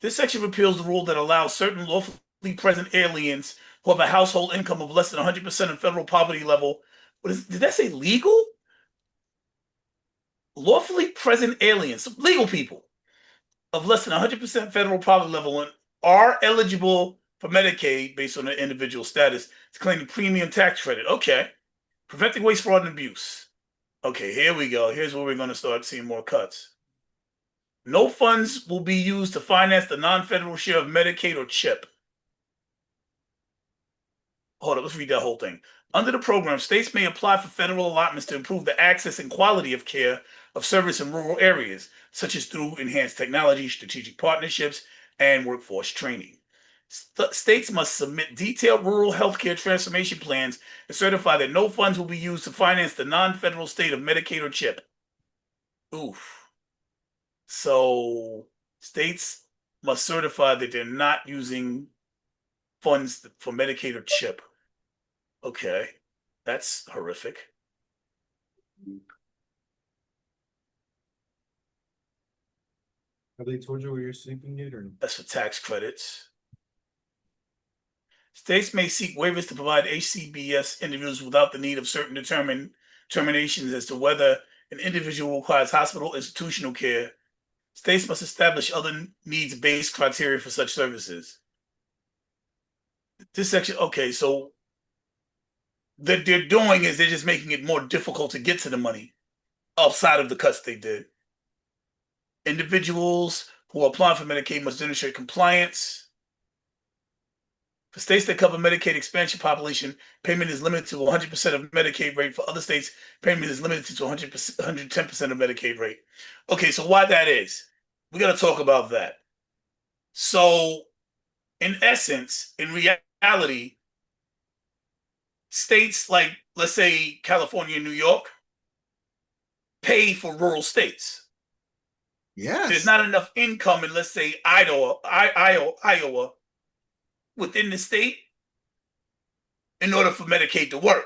This section repeals the rule that allows certain lawfully present aliens who have a household income of less than 100% of federal poverty level. Did that say legal? Lawfully present aliens, legal people of less than 100% federal poverty level and are eligible for Medicaid based on their individual status to claim the premium tax credit. Okay. Preventing waste, fraud, and abuse. Okay, here we go. Here's where we're going to start seeing more cuts. No funds will be used to finance the non-federal share of Medicaid or CHIP. Hold up, let's read that whole thing. Under the program, states may apply for federal allotments to improve the access and quality of care of service in rural areas, such as through enhanced technology, strategic partnerships, and workforce training. States must submit detailed rural healthcare transformation plans and certify that no funds will be used to finance the non-federal state of Medicaid or CHIP. Oof. So states must certify that they're not using funds for Medicaid or CHIP. Okay, that's horrific. Have they told you where you're sleeping yet, or That's for tax credits. States may seek waivers to provide HCBS individuals without the need of certain determinations as to whether an individual requires hospital institutional care. States must establish other needs-based criteria for such services. This section, okay, so that they're doing is they're just making it more difficult to get to the money outside of the cuts they did. Individuals who are applying for Medicaid must demonstrate compliance. For states that cover Medicaid expansion population, payment is limited to 100% of Medicaid rate. For other states, payment is limited to 110% of Medicaid rate. Okay, so why that is, we got to talk about that. So, in essence, in reality, states like, let's say, California and New York, pay for rural states. Yes. There's not enough income in, let's say, Iowa within the state in order for Medicaid to work.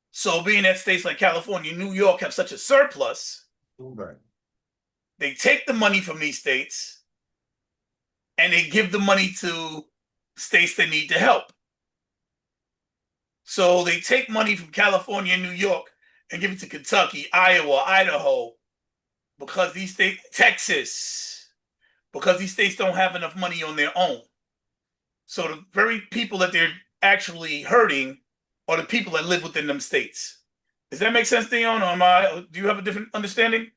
So being that states like California and New York have such a surplus, right? They take the money from these states and they give the money to states that need the help. So they take money from California and New York and give it to Kentucky, Iowa, Idaho, because these states, Texas, because these states don't have enough money on their own. So the very people that they're actually hurting are the people that live within them states. Does that make sense, Dion? Or do you have a different understanding?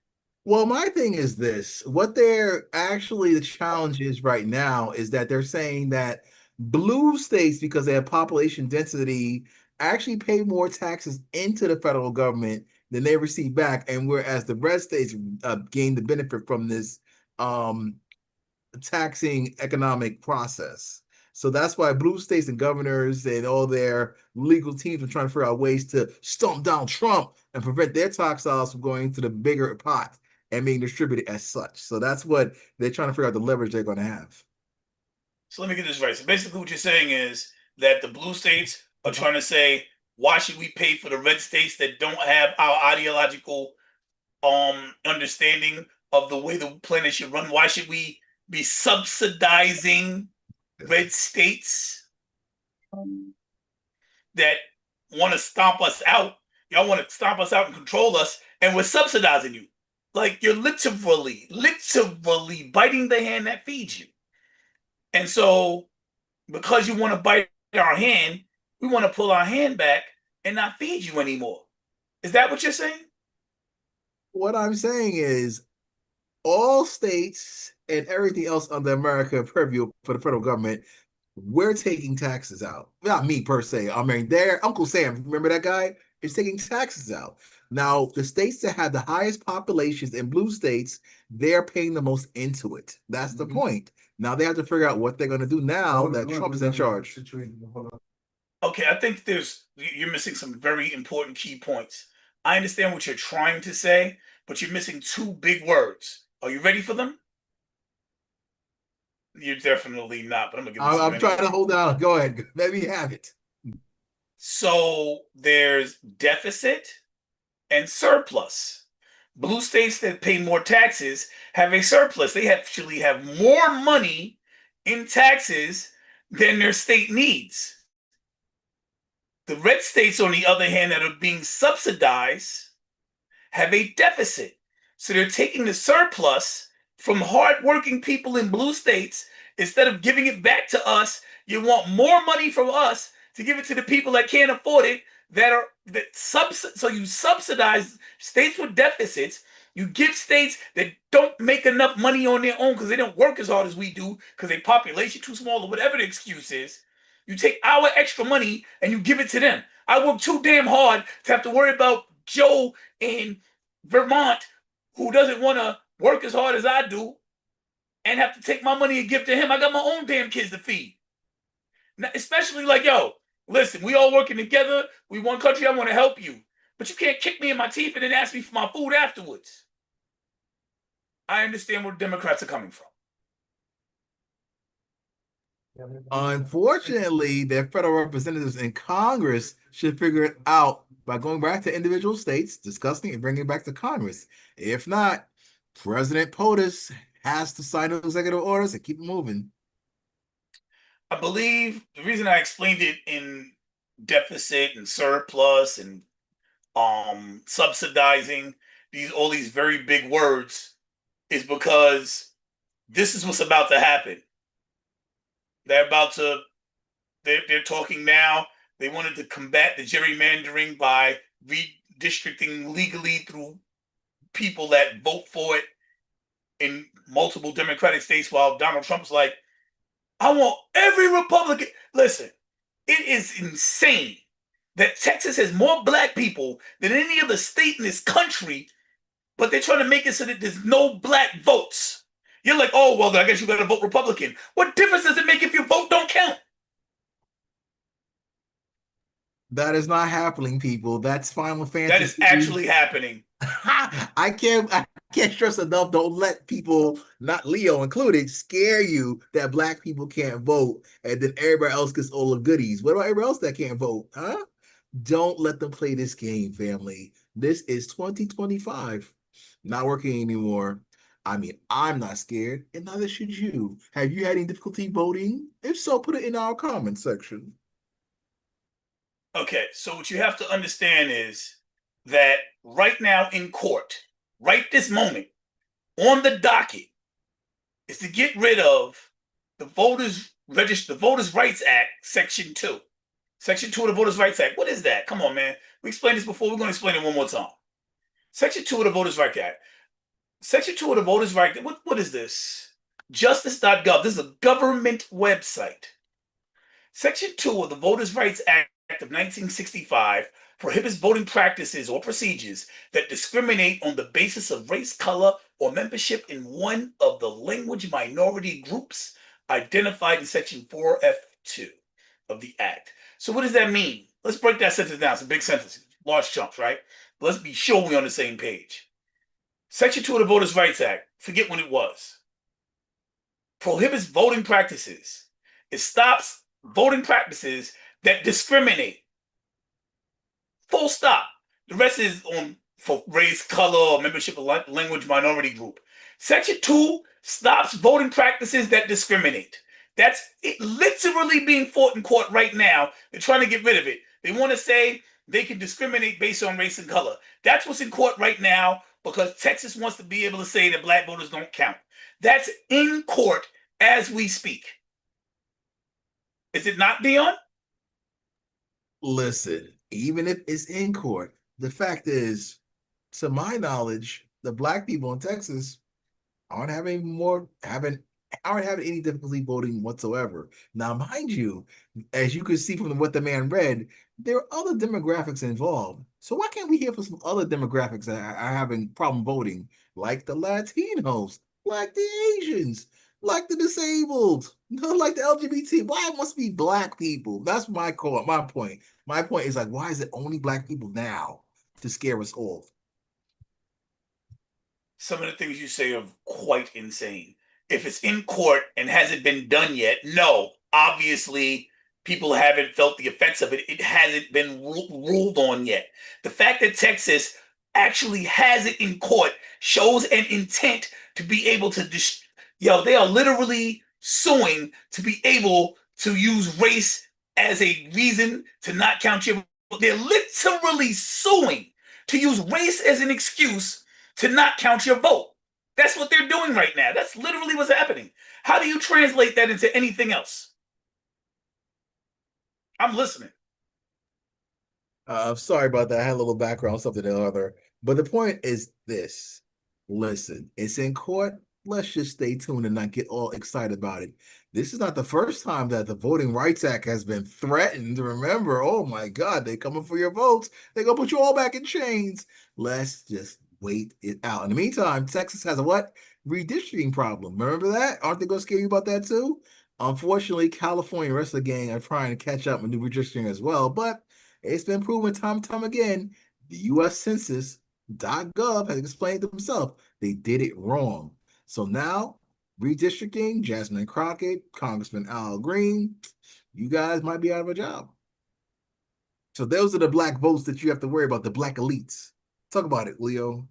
Well, my thing is this. What they're actually, the challenge is right now is that they're saying that blue states, because they have population density, actually pay more taxes into the federal government than they receive back. And whereas the red states gain the benefit from this taxing economic process. So that's why blue states and governors and all their legal teams are trying to figure out ways to stomp down Trump and prevent their tax dollars from going to the bigger pot and being distributed as such. So that's what they're trying to figure out, the leverage they're going to have. So let me get this right. So basically what you're saying is that the blue states are trying to say, why should we pay for the red states that don't have our ideological understanding of the way the planet should run? Why should we be subsidizing red states that want to stomp us out? Y'all want to stomp us out and control us, and we're subsidizing you. Like, you're literally biting the hand that feeds you. And so, because you want to bite our hand, we want to pull our hand back and not feed you anymore. Is that what you're saying? What I'm saying is all states and everything else under America purview for the federal government, we're taking taxes out. Not me per se. I mean, their Uncle Sam, remember that guy? Is taking taxes out. Now, the states that have the highest populations in blue states, they're paying the most into it. That's the point. Now they have to figure out what they're going to do now that Trump is in charge. Okay, I think you're missing some very important key points. I understand what you're trying to say, but you're missing two big words. Are you ready for them? You're definitely not, but I'm gonna give this to you I'm trying anyway. to hold down. Go ahead. Let me have it. So there's deficit and surplus. Blue states that pay more taxes have a surplus. They actually have more money in taxes than their state needs. The red states, on the other hand, that are being subsidized have a deficit. So they're taking the surplus from hardworking people in blue states. Instead of giving it back to us, you want more money from us to give it to the people that can't afford it. So you subsidize states with deficits. You give states that don't make enough money on their own because they don't work as hard as we do because their population too small or whatever the excuse is. You take our extra money and you give it to them. I work too damn hard to have to worry about Joe in Vermont who doesn't want to work as hard as I do and have to take my money and give to him. I got my own damn kids to feed. Now, especially like, yo, listen, we all working together. We one country. I want to help you. But you can't kick me in my teeth and then ask me for my food afterwards. I understand where Democrats are coming from. Unfortunately, their federal representatives in Congress should figure it out by going back to individual states, discussing it, and bringing it back to Congress. If not, President POTUS has to sign those executive orders and keep it moving. I believe the reason I explained it in deficit and surplus and subsidizing all these very big words is because this is what's about to happen. They're about to they're talking now. They wanted to combat the gerrymandering by redistricting legally through people that vote for it in multiple Democratic states, while Donald Trump's like, I want every Republican. Listen, it is insane that Texas has more black people than any other state in this country, but they're trying to make it so that there's no black votes. You're like, oh, well, I guess you got to vote Republican. What difference does it make if your vote don't count? That is not happening, people. That's Final Fantasy. That is actually happening. I can't stress enough. Don't let people, not Leo included, scare you that black people can't vote and then everybody else gets all the goodies. What about everybody else that can't vote? Huh? Don't let them play this game, family. This is 2025. Not working anymore. I mean, I'm not scared, and neither should you. Have you had any difficulty voting? If so, put it in our comment section. Okay, so what you have to understand is that right now in court, right this moment, on the docket, is to get rid of the Voters Rights Act, Section 2. Section 2 of the Voters Rights Act. What is that? Come on, man. We explained this before. We're going to explain it one more time. Section 2 of the Voters Rights Act. Section 2 of the Voters Rights Act. What is this? Justice.gov. This is a government website. Section 2 of the Voters Rights Act of 1965 prohibits voting practices or procedures that discriminate on the basis of race, color, or membership in one of the language minority groups identified in Section 4F2 of the Act. So what does that mean? Let's break that sentence down. It's a big sentence, large chunks, right? But let's be sure we're on the same page. Section 2 of the Voters Rights Act, forget when it was, prohibits voting practices. It stops voting practices that discriminate. Full stop. The rest is on for race, color, or membership of language minority group. Section 2 stops voting practices that discriminate. That's it literally being fought in court right now. They're trying to get rid of it. They want to say they can discriminate based on race and color. That's what's in court right now because Texas wants to be able to say that black voters don't count. That's in court as we speak. Is it not, Dion? Listen, even if it's in court, the fact is, to my knowledge, the black people in Texas aren't having any difficulty voting whatsoever. Now, mind you, as you can see from what the man read, there are other demographics involved. So why can't we hear from some other demographics that are having problem voting, like the Latinos, like the Asians? like the disabled, not like the LGBT. Why it must be black people? That's my core. My point. My point is like, why is it only black people now to scare us off? Some of the things you say are quite insane. If it's in court and hasn't been done yet, no, obviously people haven't felt the effects of it. It hasn't been ruled on yet. The fact that Texas actually has it in court shows an intent to be able to they are literally suing to be able to use race as a reason to not count your. They're literally suing to use race as an excuse to not count your vote. That's what they're doing right now. That's literally what's happening. How do you translate that into anything else? I'm listening. Sorry about that. I had a little background, something or other. But the point is this. Listen, it's in court. Let's just stay tuned and not get all excited about it. This is not the first time that the Voting Rights Act has been threatened. Remember, oh my God, they're coming for your votes. They're going to put you all back in chains. Let's just wait it out. In the meantime, Texas has a what? Redistricting problem. Remember that? Aren't they going to scare you about that too? Unfortunately, California and the rest of the gang are trying to catch up and do redistricting as well. But it's been proven time and time again, the U.S. Census.gov has explained themselves they did it wrong. So now, redistricting, Jasmine Crockett, Congressman Al Green, you guys might be out of a job. So those are the black votes that you have to worry about, the black elites. Talk about it, Leo.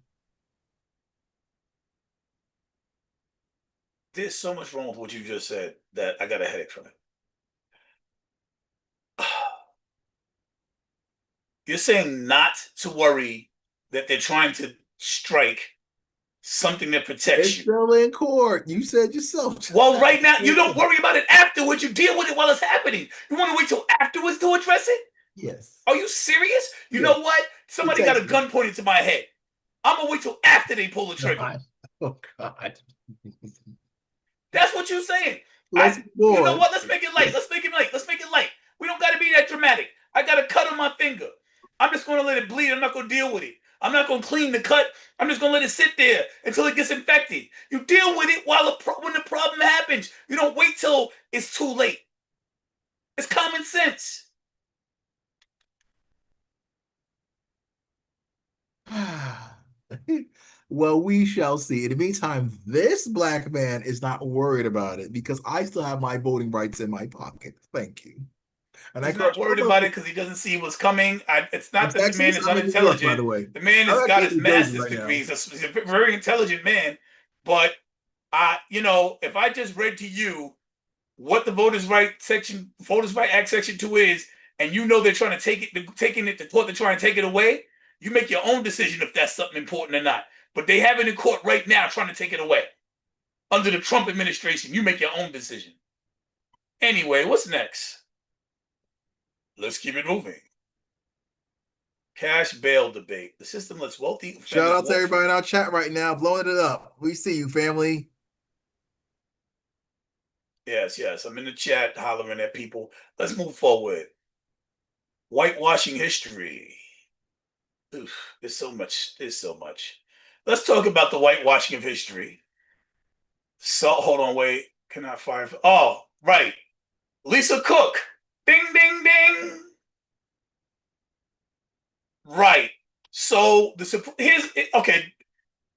There's so much wrong with what you just said that I got a headache from it. You're saying not to worry that they're trying to strike something that protects It's you. still in court. You said yourself. Well, right now, you don't worry about it afterwards. You deal with it while it's happening. You want to wait till afterwards to address it? Yes. Are you serious? You Yes. know what? Somebody got a gun pointed to my head. I'm going to wait till after they pull the trigger. Oh, God. That's what you're saying. You know what? Let's make it light. Let's make it light. Let's make it light. We don't got to be that dramatic. I got a cut on my finger. I'm just going to let it bleed. I'm not going to deal with it. I'm not going to clean the cut. I'm just going to let it sit there until it gets infected. You deal with it when the problem happens. You don't wait till it's too late. It's common sense. Well, we shall see. In the meantime, this black man is not worried about it because I still have my voting rights in my pocket. Thank you. And He's not worried about it because he doesn't see what's coming. It's not that the man is unintelligent. By the way, the man has got his master's degrees. He's a very intelligent man. But if I just read to you what the Voters' Right Act Section 2 is, and you know they're trying to taking it to court to try and take it away, you make your own decision if that's something important or not. But they have it in court right now trying to take it away. Under the Trump administration, you make your own decision. Anyway, what's next? Let's keep it moving. Cash bail debate. The system lets wealthy. Shout out to everybody in our chat right now, blowing it up. We see you, family. Yes. I'm in the chat hollering at people. Let's move forward. Whitewashing history. Oof, there's so much. Let's talk about the whitewashing of history. So, hold on, wait. Cannot fire. Oh, right. Lisa Cook. Ding, ding, ding. Right. So okay.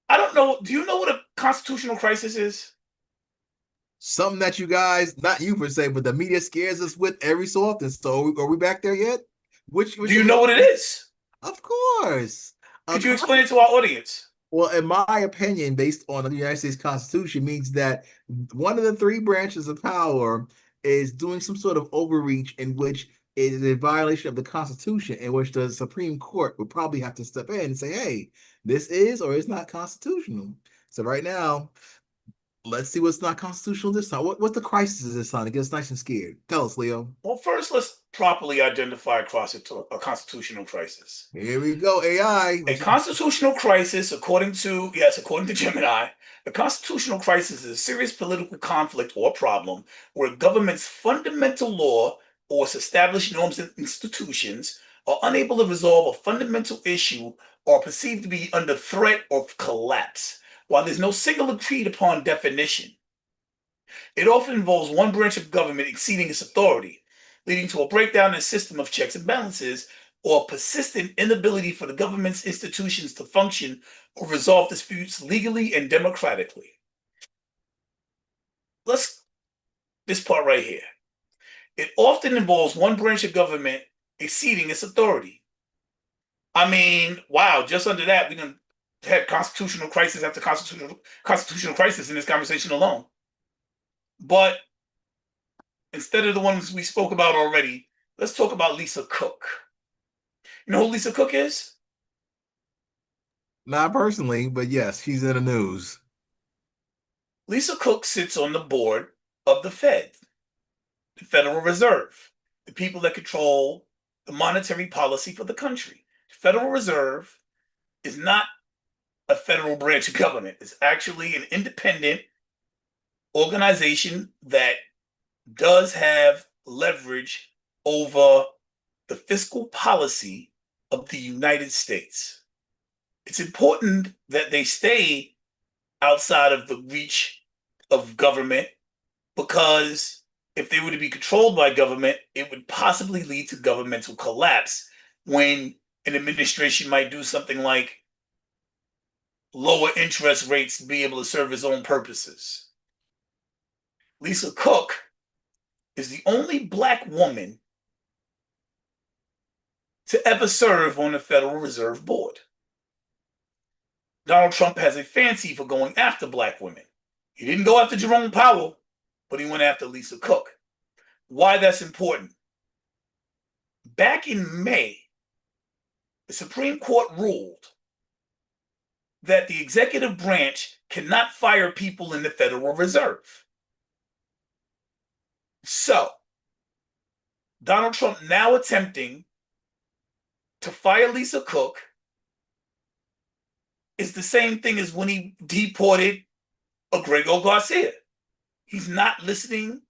I don't know. Do you know what a constitutional crisis is? Something that you guys, not you per se, but the media scares us with every so often. So are we back there yet? Which do you know what it is? Of course. Could you explain it to our audience? Well, in my opinion, based on the United States Constitution, means that one of the three branches of power is doing some sort of overreach in which it is a violation of the Constitution, in which the Supreme Court would probably have to step in and say, hey, this is or is not constitutional. So right now, let's see what's not constitutional this time. What's the crisis this time? It gets nice and scared. Tell us, Leo. Well, first, let's properly identify a constitutional crisis. Here we go, AI. A constitutional crisis, according to Gemini, a constitutional crisis is a serious political conflict or problem where government's fundamental law or established norms and institutions are unable to resolve a fundamental issue or perceived to be under threat or collapse. While there's no single agreed upon definition, It often involves one branch of government exceeding its authority, leading to a breakdown in the system of checks and balances or a persistent inability for the government's institutions to function or resolve disputes legally and democratically. This part right here. It often involves one branch of government exceeding its authority. I mean, wow, just under that, we done had constitutional crisis after constitutional crisis in this conversation alone. But instead of the ones we spoke about already, let's talk about Lisa Cook. You know who Lisa Cook is? Not personally, but yes, she's in the news. Lisa Cook sits on the board of the Fed, the Federal Reserve, the people that control the monetary policy for the country. The Federal Reserve is not a federal branch of government. It's actually an independent organization that does have leverage over the fiscal policy of the United States. It's important that they stay outside of the reach of government, because if they were to be controlled by government, it would possibly lead to governmental collapse when an administration might do something like lower interest rates to be able to serve its own purposes. Lisa Cook is the only Black woman to ever serve on the Federal Reserve Board. Donald Trump has a fancy for going after Black women. He didn't go after Jerome Powell, but he went after Lisa Cook. Why that's important? Back in May, the Supreme Court ruled that the executive branch cannot fire people in the Federal Reserve. So, Donald Trump now attempting to fire Lisa Cook is the same thing as when he deported Grego Garcia. He's not listening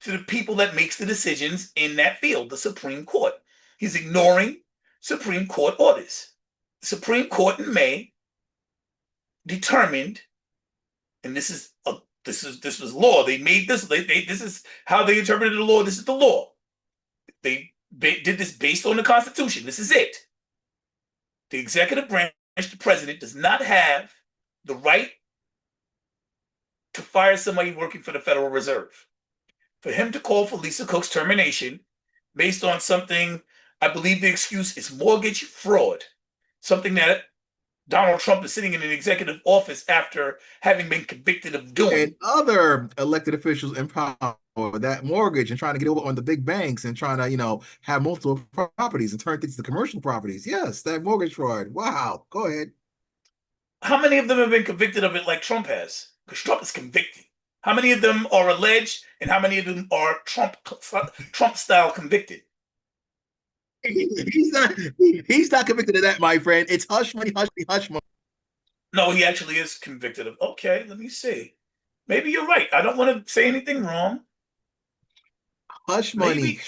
to the people that makes the decisions in that field, the Supreme Court. He's ignoring Supreme Court orders. The Supreme Court in May determined, and this was law. They made this. This is how they interpreted the law. This is the law. They did this based on the Constitution. This is it. The executive branch, the president, does not have the right to fire somebody working for the Federal Reserve. For him to call for Lisa Cook's termination based on something, I believe the excuse is mortgage fraud, something that Donald Trump is sitting in an executive office after having been convicted of doing. And other elected officials in power that mortgage and trying to get over on the big banks and trying to, have multiple properties and turn things to commercial properties. Yes, that mortgage fraud. Wow. Go ahead. How many of them have been convicted of it like Trump has? Because Trump is convicted. How many of them are alleged, and how many of them are Trump-style convicted? He's not convicted of that, my friend. It's hush money, hush money, hush money. No, he actually is convicted of. Okay, let me see. Maybe you're right. I don't want to say anything wrong. Hush money.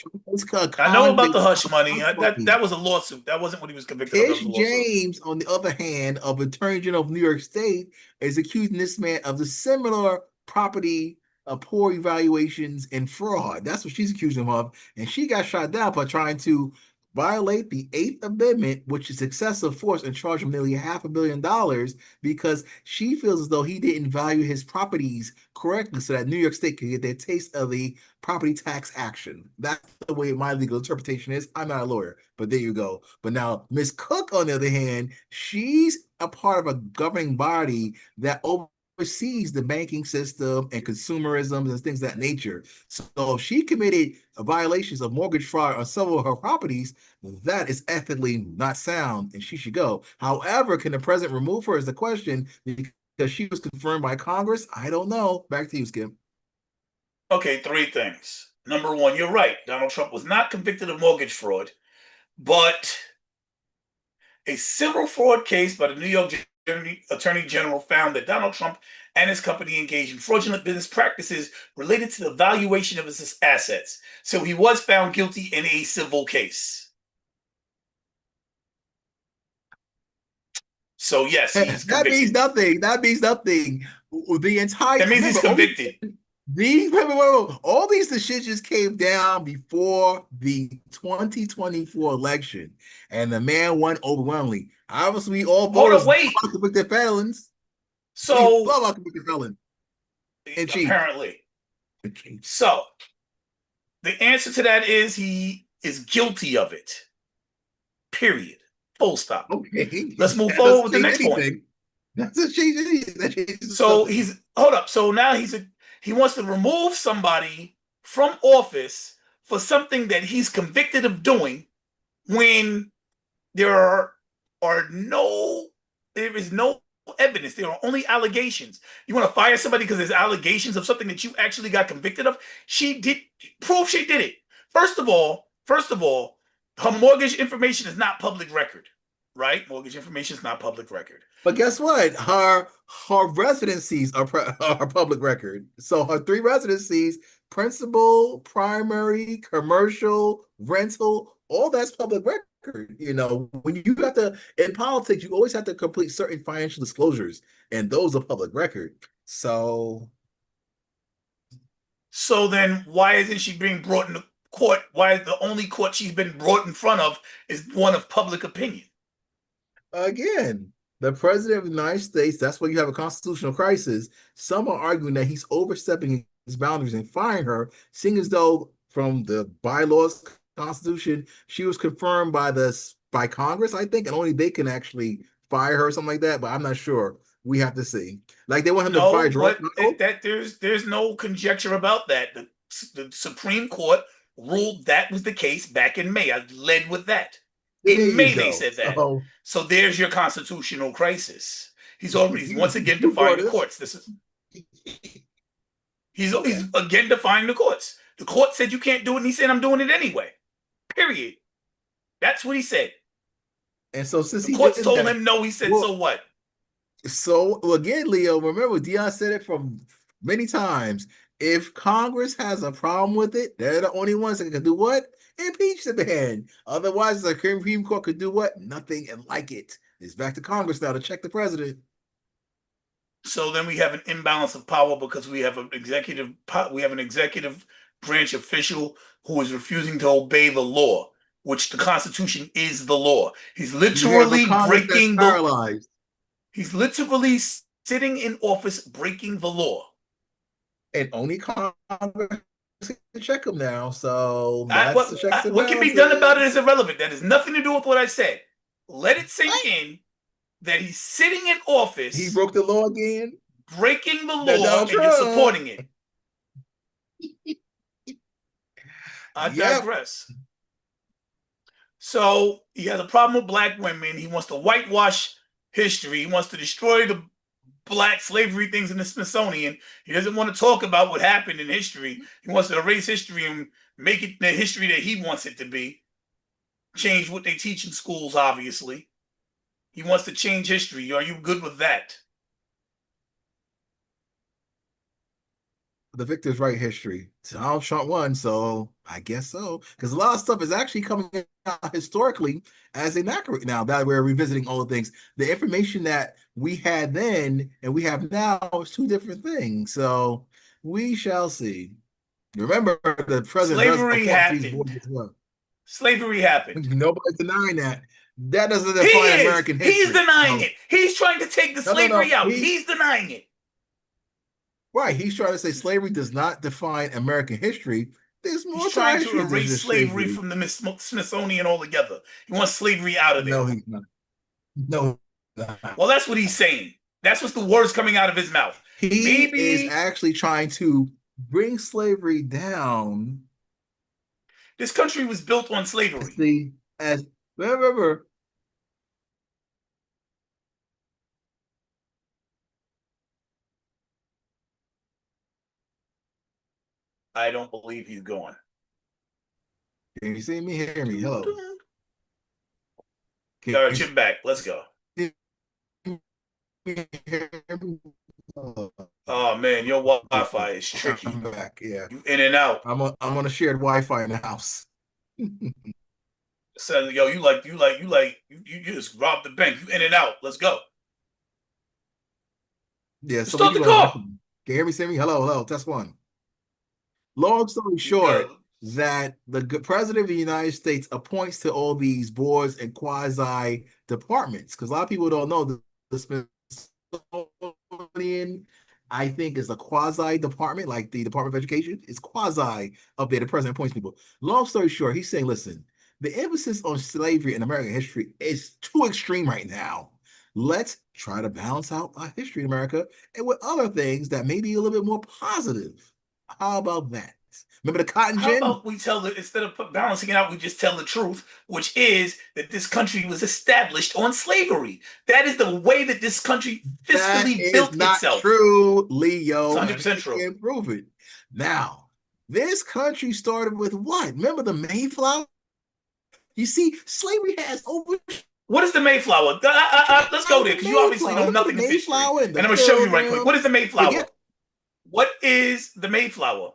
I know about the hush money. That was a lawsuit. That wasn't what he was convicted of. Tish James, on the other hand, of Attorney General of New York State, is accusing this man of the similar property poor evaluations and fraud. That's what she's accusing him of. And she got shot down for trying to violate the Eighth Amendment, which is excessive force, and charge him nearly $500 million because she feels as though he didn't value his properties correctly so that New York State could get their taste of the property tax action. That's the way my legal interpretation is. I'm not a lawyer, but there you go. But now Ms. Cook, on the other hand, she's a part of a governing body that oversees the banking system and consumerism and things of that nature. So if she committed violations of mortgage fraud on several of her properties, that is ethically not sound and she should go. However, can the president remove her is the question, because she was confirmed by Congress? I don't know. Back to you, Skip. Okay, three things. Number one, you're right. Donald Trump was not convicted of mortgage fraud, but a civil fraud case by the New York Attorney General found that Donald Trump and his company engaged in fraudulent business practices related to the valuation of his assets. So he was found guilty in a civil case. So yes, he's that convicted. means nothing. That means nothing. The entire That means he's convicted. All these decisions came down before the 2024 election, and the man won overwhelmingly. Obviously, all Hold up, voters wait. love convicted felons. We So love our convicted felon in chief. apparently, so the answer to that is he is guilty of it. Period. Full stop. Okay, Let's move that forward doesn't with the change next point. anything. That doesn't change anything. That changes So nothing. hold up. So now he wants to remove somebody from office for something that he's convicted of doing when there there is no evidence. There are only allegations. You want to fire somebody because there's allegations of something that you actually got convicted of? She did prove she did it. First of all, her mortgage information is not public record, right? Mortgage information is not public record. But guess what? Her residencies are public record. So her 3 residencies, principal, primary, commercial, rental, all that's public record. You know, when you got in politics, you always have to complete certain financial disclosures, and those are public record. So then why isn't she being brought into court? Why is the only court she's been brought in front of is one of public opinion? again, the president of the United States, that's why you have a constitutional crisis. Some are arguing that he's overstepping his boundaries and firing her, seeing as though from the bylaws, Constitution, she was confirmed by Congress, I think, and only they can actually fire her or something like that. But I'm not sure. We have to see. Like they want him to fire but there's no conjecture about that. The Supreme Court ruled that was the case back in May. I led with that. In May, they said that. So there's your constitutional crisis. He's once again defying the courts. He's again defying the courts. The court said you can't do it, and he said I'm doing it anyway. Period. That's what he said. And so since the courts told him no, he said, so what? So again, Leo, remember Dion said it from many times. If Congress has a problem with it, they're the only ones that can do what? Impeach the man. Otherwise, the Supreme Court could do what? Nothing and like it. It's back to Congress now to check the president. So then we have an imbalance of power because we have an executive branch official who is refusing to obey the law, which the Constitution is the law. He's literally breaking paralyzed. He's literally sitting in office breaking the law. And only Congress can check him now. So what can be done about it is irrelevant. That has nothing to do with what I said. Let it sink in that he's sitting in office. He broke the law again. Breaking the law, and you're supporting it. I digress. So he has a problem with black women. He wants to whitewash history. He wants to destroy the black slavery things in the Smithsonian. He doesn't want to talk about what happened in history. He wants to erase history and make it the history that he wants it to be. Change what they teach in schools, obviously. He wants to change history. Are you good with that? The victors write history. Donald Trump won, so I guess so. Because a lot of stuff is actually coming out historically as inaccurate now that we're revisiting all the things. The information that we had then and we have now is 2 different things. So we shall see. Remember, the president slavery happened. Slavery happened. Nobody's denying that. That doesn't define American history. He's denying it. He's trying to take the slavery out. He's denying it. Right. He's trying to say slavery does not define American history. There's more. He's trying to erase slavery from the Smithsonian altogether. He wants slavery out of there. No, he's not. No. Well, that's what he's saying. That's what's the words coming out of his mouth. He is actually trying to bring slavery down. This country was built on slavery. Remember. I don't believe he's going. Can you see me? Hear me? Hello. All right, you're back. Let's go. Oh man, your Wi-Fi is tricky. I'm back. Yeah, you in and out. I'm on a shared Wi-Fi in the house. So yo, you just robbed the bank. You in and out. Let's go. Yeah. So start the call. Can you hear me? See me? Hello. Test 1. Long story short, Yo, that the president of the United States appoints to all these boards and quasi departments. Because a lot of people don't know the Smithsonian, I think, is a quasi department, like the Department of Education is quasi up there. The president appoints people. Long story short, he's saying, listen, the emphasis on slavery in American history is too extreme right now. Let's try to balance out our history in America and with other things that may be a little bit more positive. How about that? Remember the cotton how gin? about we instead of balancing it out, we just tell the truth, which is that this country was established on slavery. That is the way that this country That fiscally is built not itself. true, It's Leo, and 100% I true. can't prove it. Now, this country started with what? Remember the Mayflower? You see, slavery has over What is the Mayflower? Let's go there the because you obviously Mayflower. know Remember the nothing of history. Mayflower and the And I'm going to show you right quick. What is Pilgrims? the Mayflower? Forget. What is the Mayflower?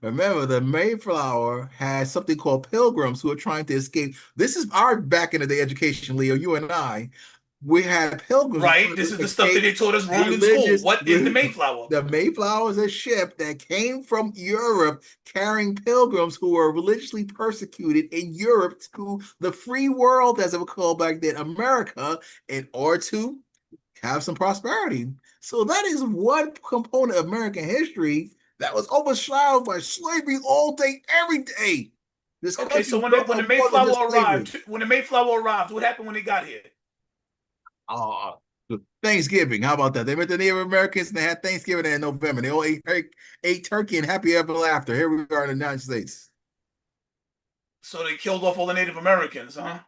Remember, the Mayflower has something called pilgrims who are trying to escape. This is our back into the education, Leo. You and I, we had pilgrims who Right? tried This to is the stuff that escape they taught us wrong in school. religious. What is the Mayflower? The Mayflower is a ship that came from Europe carrying pilgrims who were religiously persecuted in Europe to the free world, as it was called back then, America, in order to have some prosperity. So that is one component of American history that was overshadowed by slavery all day, every day. This Okay, country so is built when the on more than just Mayflower slavery. arrived, what happened when they got here? Uh, Thanksgiving. How about that? They met the Native Americans and they had Thanksgiving in November. They all ate turkey and happy ever after. Here we are in the United States. So they killed off all the Native Americans, huh?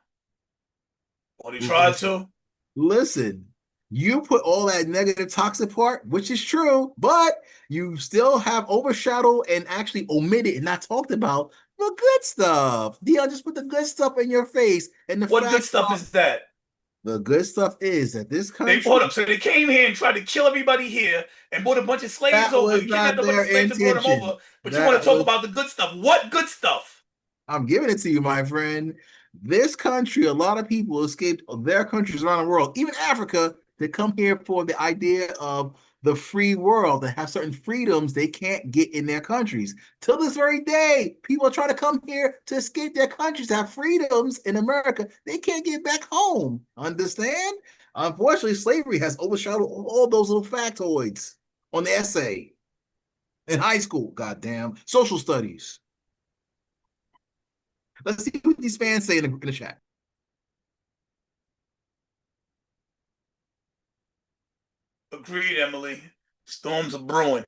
Or they tried to? Listen, you put all that negative toxic part, which is true, but you still have overshadowed and actually omitted and not talked about the good stuff. Dion just put the good stuff in your face. And the What good fact stuff of is that? the good stuff is that this They country, hold up. So they came here and tried to kill everybody here and brought a bunch of slaves that over, was kidnapped not a bunch their of slaves and brought them intention. over. But you want That to talk was about the good stuff. What good stuff? I'm giving it to you, my friend. This country, a lot of people escaped their countries around the world, even Africa, to come here for the idea of the free world, that have certain freedoms they can't get in their countries. Till this very day, people are trying to come here to escape their countries, to have freedoms in America they can't get back home. Understand? Unfortunately, slavery has overshadowed all those little factoids on the essay in high school. Goddamn. Social studies. Let's see what these fans say in the chat. Agreed, Emily. Storms are brewing.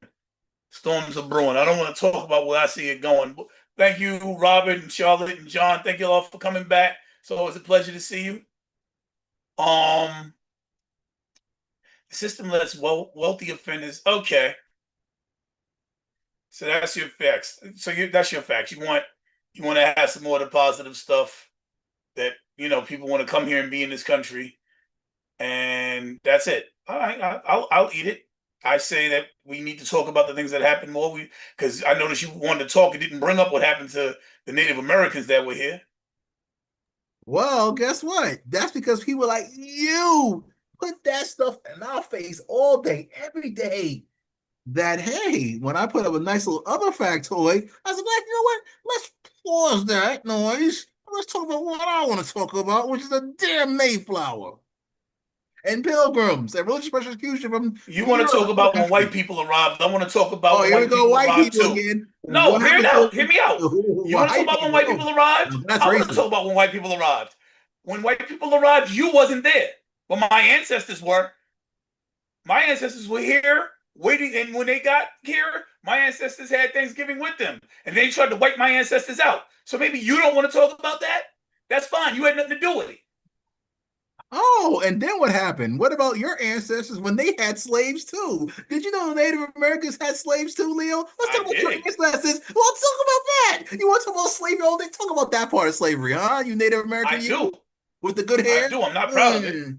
Storms are brewing. I don't want to talk about where I see it going. Thank you, Robert and Charlotte and John. Thank you all for coming back. So it was a pleasure to see you. The system lets wealthy offenders. Okay. So that's your facts. So that's your facts. You want to have some more of the positive stuff that people want to come here and be in this country, and that's it. All right, I'll eat it. I say that we need to talk about the things that happened more. Because I noticed you wanted to talk. It didn't bring up what happened to the Native Americans that were here. Well, guess what? That's because people like you put that stuff in our face all day, every day. That hey, when I put up a nice little other factoid, I was like, you know what? Let's pause that noise. Let's talk about what I want to talk about, which is the damn Mayflower and pilgrims and religious persecution You from want to Europe talk and other about when white countries. people arrived. I want to talk about Oh, when here we white go, people white arrived people too. again. No, What hear it happened out. to Hear me out. You want to talk white about when people? white people arrived? That's I want to racist. talk about when white people arrived. When white people arrived, you wasn't there, but my ancestors were. My ancestors were here waiting, and when they got here, my ancestors had Thanksgiving with them, and they tried to wipe my ancestors out. So maybe you don't want to talk about that. That's fine. You had nothing to do with it. Oh, and then what happened? What about your ancestors when they had slaves too? Did you know the Native Americans had slaves too, Leo? Let's talk I about your did. ancestors. Well, let's talk about that. You want to talk about slavery all day? Talk about that part of slavery, huh? You Native I American, do. you with the good I hair. do. I'm not proud of it. Mm.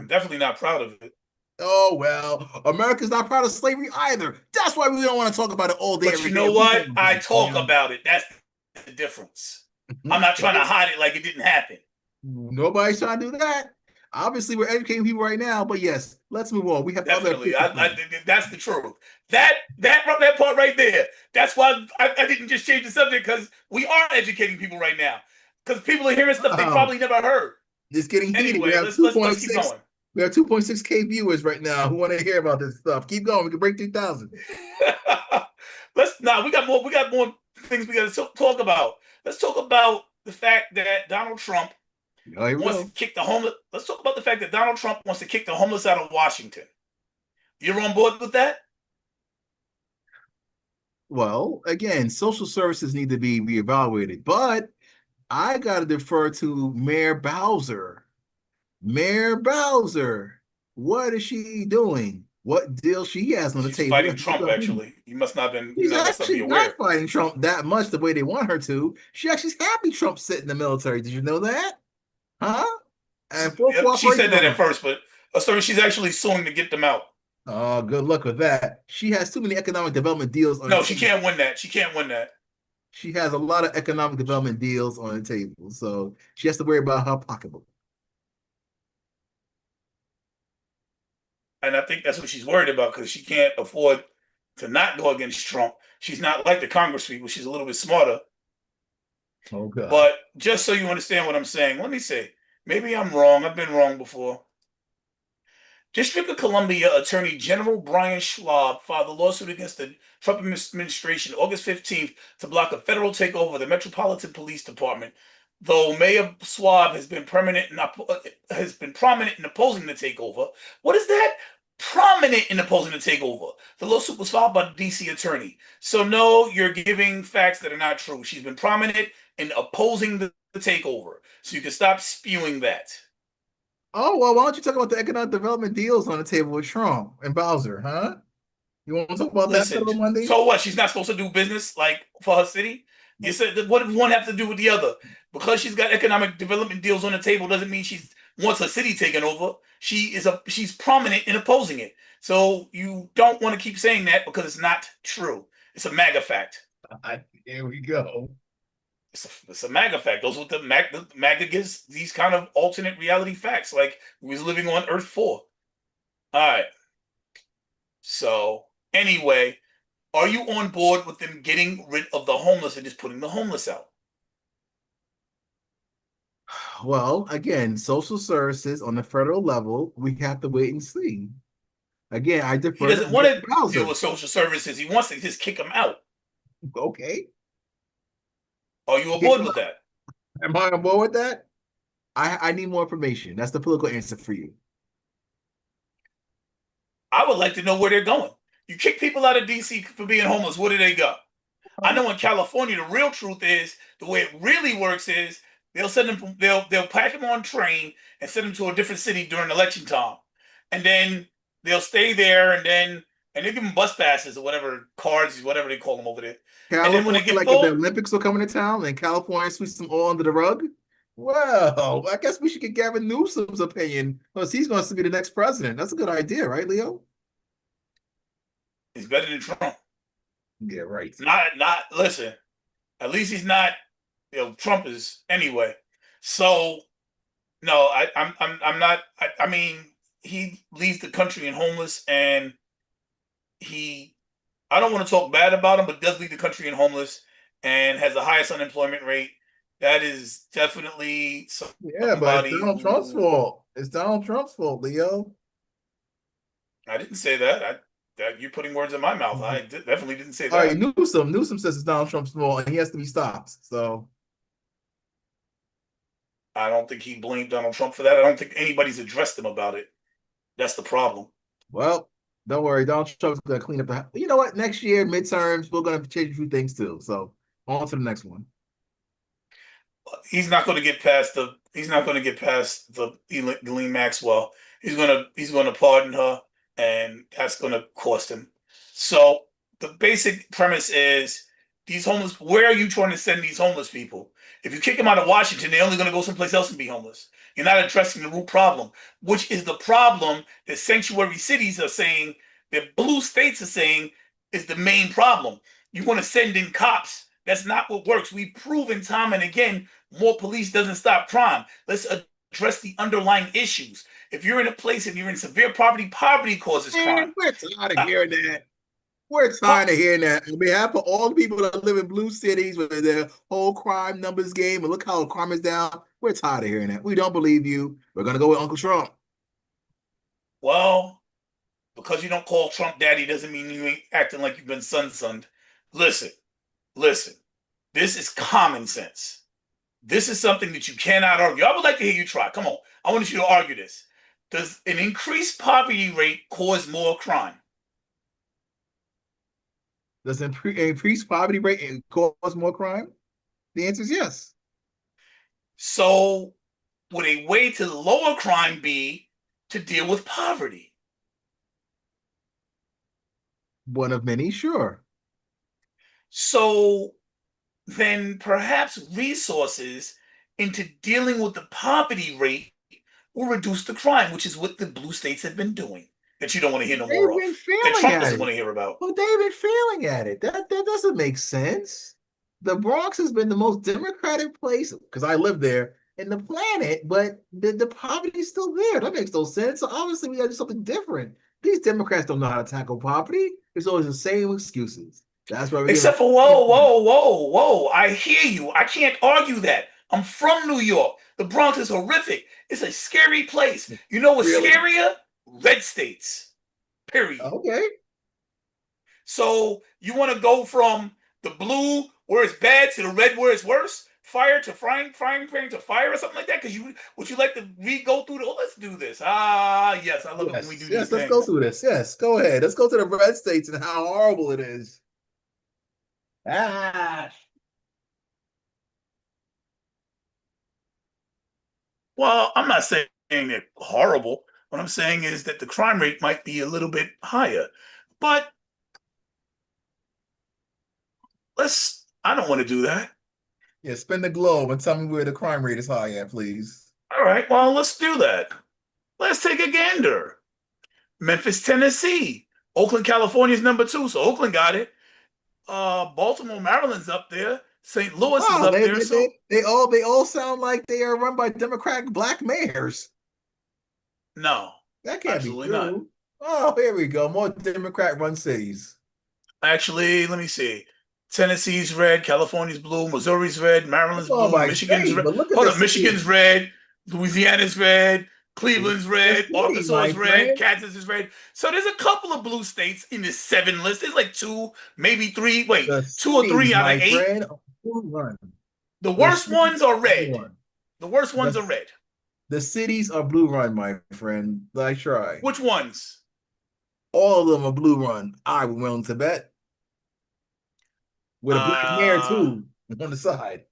I'm definitely not proud of it. Oh well, America's not proud of slavery either. That's why we don't want to talk about it all day, But every you day. know We what? don't I give a talk damn. about it. That's the difference. I'm not trying to hide it like it didn't happen. Nobody's trying to do that. Obviously, we're educating people right now, but yes, let's move on. We have Definitely. other. That's the truth. That part right there. That's why I didn't just change the subject, because we are educating people right now. Because people are hearing stuff they probably never heard. It's getting heated. We Anyway, have let's keep 2.6. going. We have 2.6K viewers right now who want to hear about this stuff. Keep going. We can break 2,000. We got more things we got to talk about. Let's talk about the fact that Donald Trump Oh, here we wants go. to kick the homeless. Let's talk about the fact that Donald Trump wants to kick the homeless out of Washington. You're on board with that? Well, again, social services need to be reevaluated, but I got to defer to Mayor Bowser. Mayor Bowser, what is she doing? What deal she has on the She's table? fighting Trump, actually. You must not She's be actually aware. not fighting Trump that much the way they want her to. She actually's happy Trump's sitting in the military. Did you know that? Huh? And full She said cooperation that on at them. first, but sorry, she's actually suing to get them out. Oh, good luck with that. She has too many economic development deals on the No, she table. can't win that. She can't win that. She has a lot of economic development deals on the table, so she has to worry about her pocketbook. And I think that's what she's worried about, because she can't afford to not go against Trump. She's not like the Congress people. She's a little bit smarter. Oh, God. But just so you understand what I'm saying, let me say, maybe I'm wrong. I've been wrong before. District of Columbia Attorney General Brian Schwab filed a lawsuit against the Trump administration August 15th to block a federal takeover of the Metropolitan Police Department. Though Mayor Schwab has been prominent in opposing the takeover. What is that? Prominent in opposing the takeover. The lawsuit was filed by the DC attorney. So no, you're giving facts that are not true. She's been prominent in opposing the takeover. So you can stop spewing that. Oh, well, why don't you talk about the economic development deals on the table with Trump and Bowser, huh? You want to talk about that Listen, Federal Monday? so what? She's not supposed to do business like for her city? You said, what does one have to do with the other? Because she's got economic development deals on the table doesn't mean she wants her city taken over. She's prominent in opposing it. So you don't want to keep saying that, because it's not true. It's a MAGA fact. Here we go. It's a MAGA fact. Those what the MAGA gives these kind of alternate reality facts, like we was living on Earth 4. All right. So anyway, are you on board with them getting rid of the homeless and just putting the homeless out? Well, again, social services on the federal level, we have to wait and see. Again, I He defer doesn't to want to deal Bowser. with social services. He wants to just kick them out. Okay. Are you on board with that? Am I on board with that? I need more information. That's the political answer for you. I would like to know where they're going. You kick people out of DC for being homeless. Where do they go? I know in California, the real truth is the way it really works is they'll send them from they'll pack them on a train and send them to a different city during election time, and then they'll stay there, and they give them bus passes or whatever, cards, whatever they call them over there. And then when California, they get like if the full, Olympics are coming to town and California sweeps them all under the rug. Well, I guess we should get Gavin Newsom's opinion because he's going to be the next president. That's a good idea, right, Leo? he's better than Trump. Yeah, right. Not listen. At least he's not. Trump is anyway. So no, I'm not. I mean, he leaves the country in homeless, and he. I don't want to talk bad about him, but does leave the country in homeless and has the highest unemployment rate. That is definitely Yeah, but it's somebody Donald Trump's who. fault. It's Donald Trump's fault, Leo. I didn't say that. That you're putting words in my mouth. I definitely didn't say All right, that. Newsom says it's Donald Trump's fault and he has to be stopped. So I don't think he blamed Donald Trump for that. I don't think anybody's addressed him about it. That's the problem. well, don't worry, Donald Trump's gonna clean up the. You know what? Next year, midterms, we're gonna change a few things too. So on to the next one. He's not going to get past the. He's not going to get past the Ghislaine Maxwell. He's going to pardon her, and that's going to cost him. So the basic premise is these homeless. Where are you trying to send these homeless people? If you kick them out of Washington, they're only going to go someplace else and be homeless. You're not addressing the root problem, which is the problem that sanctuary cities are saying, that blue states are saying is the main problem. You want to send in cops. That's not what works. We've proven time and again, more police doesn't stop crime. Let's address the underlying issues. If you're in a place, if you're in severe poverty, poverty causes crime. We're tired of hearing that. We're tired of hearing that. On behalf of all the people that live in blue cities with their whole crime numbers game, and look how crime is down, we're tired of hearing that. We don't believe you. We're going to go with Uncle Trump. Well, because you don't call Trump daddy doesn't mean you ain't acting like you've been son-sunned. Listen. This is common sense. This is something that you cannot argue. I would like to hear you try. Come on. I want you to argue this. Does an increased poverty rate cause more crime? Does increased poverty rate cause more crime? The answer is yes. So would a way to lower crime be to deal with poverty? One of many, sure. So then perhaps resources into dealing with the poverty rate will reduce the crime, which is what the blue states have been doing. That you don't want to hear no more of. That Trump doesn't want to hear about. Well, they've been failing at it. That doesn't make sense. The Bronx has been the most democratic place, because I live there, in the planet, but the poverty is still there. That makes no sense. So obviously we got to do something different. These Democrats don't know how to tackle poverty. It's always the same excuses. That's why we Except for whoa. I hear you. I can't argue that. I'm from New York. The Bronx is horrific. It's a scary place. You know what's scarier? Red states. Period. Okay. So you want to go from the blue where it's bad to the red where it's worse? Fire to frying pan to fire or something like that? Because would you like to go through the let's do this. Yes, I love it when we do these things. Let's go through this. Yes, go ahead. Let's go to the red states and how horrible it is. Well, I'm not saying they're horrible. What I'm saying is that the crime rate might be a little bit higher. But I don't want to do that. Yeah, spin the globe and tell me where the crime rate is high at, please. All right, well, let's do that. Let's take a gander. Memphis, Tennessee. Oakland, California is number 2, so Oakland got it. Baltimore, Maryland's up there. St. Louis is up there. They all sound like they are run by Democratic black mayors. No, that can't be true. Not. Oh, here we go. More Democrat-run cities. Actually, let me see. Tennessee's red, California's blue, Missouri's red, Maryland's blue, Michigan's red. Hold up, Michigan's red, Louisiana's red, Cleveland's red, Arkansas is red, Kansas is red. So there's a couple of blue states in this 7 list. There's like 2, maybe 3. Wait, 2 or 3 out of 8. The worst ones are red. The worst ones are red. The cities are blue run, my friend. I try. Which ones? All of them are blue run. I'm willing to bet. With a black mayor too on the side.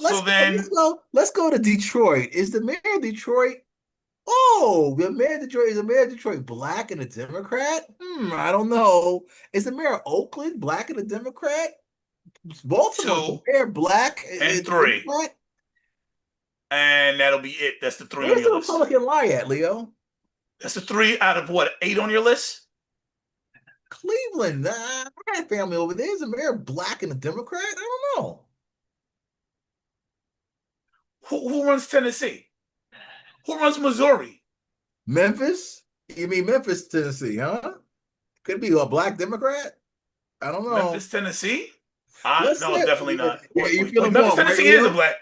Let's go to Detroit. Is the mayor of Detroit? Oh, the mayor of Detroit black and a Democrat? I don't know. Is the mayor of Oakland black and a Democrat? Baltimore, the mayor black and 3. Democrat? And that'll be it. That's the 3 on your list. Where's the Republican lie at, Leo? That's the 3 out of what, 8 on your list? Cleveland, I had family over there. Is the mayor black and a Democrat? I don't know. Who runs Tennessee? Who runs Missouri? Memphis? You mean Memphis, Tennessee, huh? Could be a black Democrat? I don't know. Memphis, Tennessee? No, definitely not. Memphis, Tennessee is a black.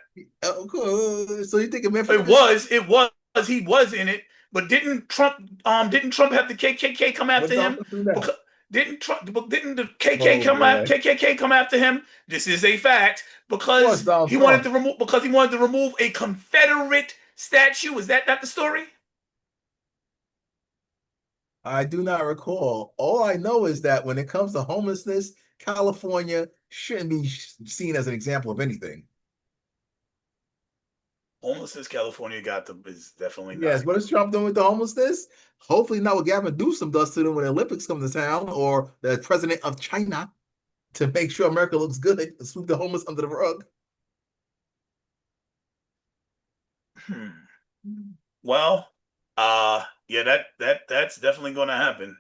So you think of Memphis? It was. He was in it. But didn't Trump have the KKK come after him? Didn't the KKK come after him? This is a fact because he wanted to remove a Confederate statue. Is that not the story? I do not recall. All I know is that when it comes to homelessness, California shouldn't be seen as an example of anything. Homelessness, California is definitely not. Yes, what is Trump doing with the homelessness? Hopefully not what Gavin Newsom does to them when the Olympics come to town, or the president of China, to make sure America looks good and sweep the homeless under the rug. Well, yeah, that's definitely going to happen.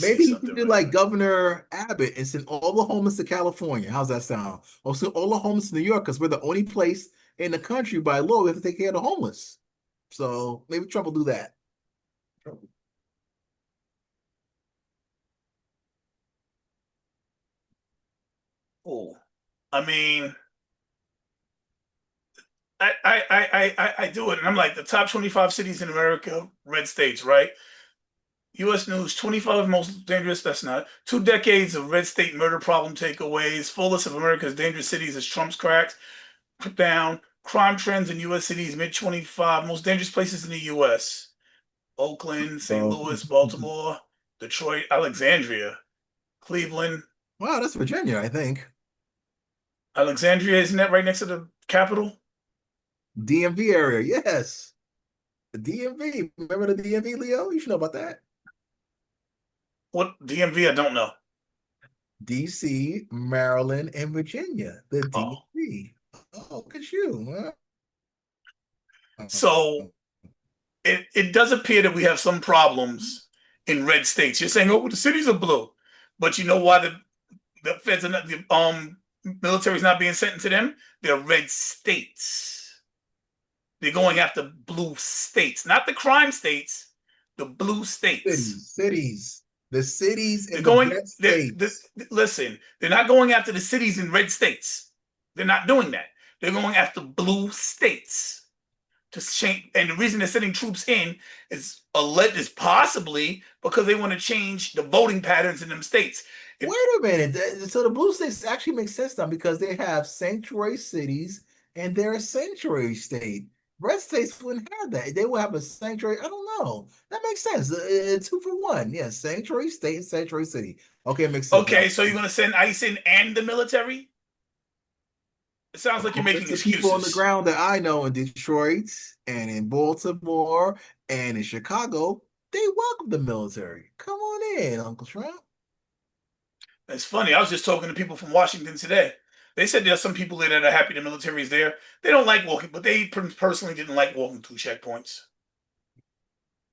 Maybe he could do like Governor Abbott and send all the homeless to California. How's that sound? Or send all the homeless to New York because we're the only place in the country by law we have to take care of the homeless. So maybe Trump will do that. Oh, I mean, I do it, and I'm like the top 25 cities in America, red states, right? U.S. News, 25 most dangerous. That's not 2 decades of red state murder problem takeaways. Full list of America's dangerous cities as Trump's cracks down. Crime trends in U.S. cities, mid 25 most dangerous places in the U.S. Oakland, St. Oh. Louis, Baltimore, Detroit, Alexandria, Cleveland. Wow, that's Virginia, I think. Alexandria, isn't that right next to the capital? DMV area, yes. The DMV. Remember the DMV, Leo? You should know about that. What DMV? I don't know. DC, Maryland, and Virginia. The Oh, DMV. Oh, look at you. so it does appear that we have some problems in red states. You're saying, oh, well, the cities are blue, but you know why the feds are not, the military is not being sent into them? They're red states. They're going after blue states, not the crime states, the blue states. Cities. The cities They're in the going. red states. Listen, they're not going after the cities in red states. They're not doing that. They're going after blue states to change. And the reason they're sending troops in is possibly because they want to change the voting patterns in them states. Wait a minute. So the blue states actually make sense now because they have sanctuary cities and they're a sanctuary state. Red states wouldn't have that. They would have a sanctuary. I don't know. That makes sense. 2 for 1. Yeah, sanctuary state and sanctuary city. Okay, it makes sense Okay, now. so you're going to send ICE in and the military? It sounds like you're making The people on the excuses. ground that I know in Detroit and in Baltimore and in Chicago, they welcome the military. Come on in, Uncle Trump. It's funny. I was just talking to people from Washington today. They said there's some people there that are happy the military is there. They don't like walking, but they personally didn't like walking through checkpoints.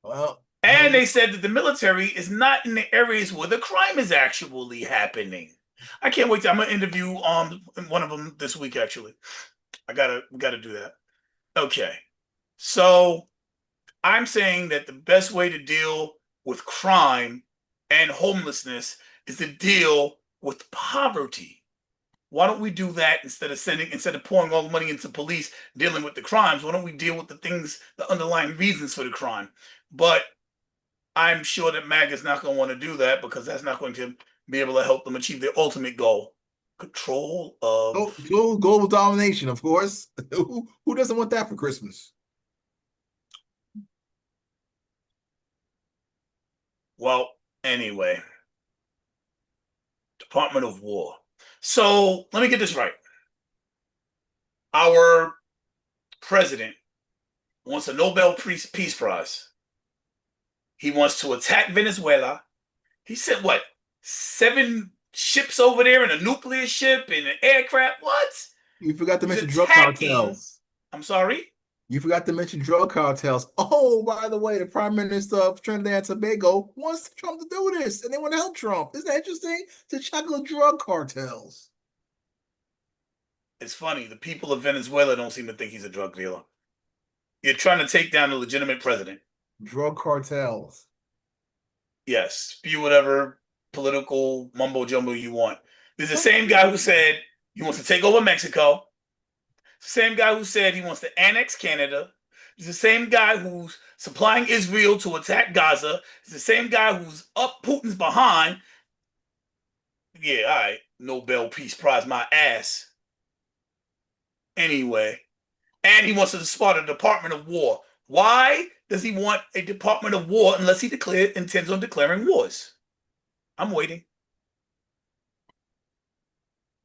Well, And they said that the military is not in the areas where the crime is actually happening. I can't wait. I'm gonna interview one of them this week. Actually, we gotta do that. Okay, so I'm saying that the best way to deal with crime and homelessness is to deal with poverty. Why don't we do that instead of pouring all the money into police dealing with the crimes? Why don't we deal with the underlying reasons for the crime? But I'm sure that MAGA is not going to want to do that because that's not going to be able to help them achieve their ultimate goal: control of global domination, of course. Who doesn't want that for Christmas? Well, anyway, Department of War. So let me get this right. Our president wants a Nobel Peace Prize. He wants to attack Venezuela. He sent what? 7 ships over there and a nuclear ship and an aircraft. What? You forgot to mention drug cartels. I'm sorry? You forgot to mention drug cartels. Oh, by the way, the Prime Minister of Trinidad and Tobago wants Trump to do this, and they want to help Trump. Isn't that interesting? To tackle drug cartels. It's funny. The people of Venezuela don't seem to think he's a drug dealer. You're trying to take down a legitimate president. Drug cartels. Yes. Spew whatever political mumbo jumbo you want. There's the same guy who said he wants to take over Mexico. Same guy who said he wants to annex Canada. He's the same guy who's supplying Israel to attack Gaza. He's the same guy who's up Putin's behind. Yeah, all right. Nobel Peace Prize, my ass. Anyway. And he wants to start a Department of War. Why does he want a Department of War unless he intends on declaring wars? I'm waiting.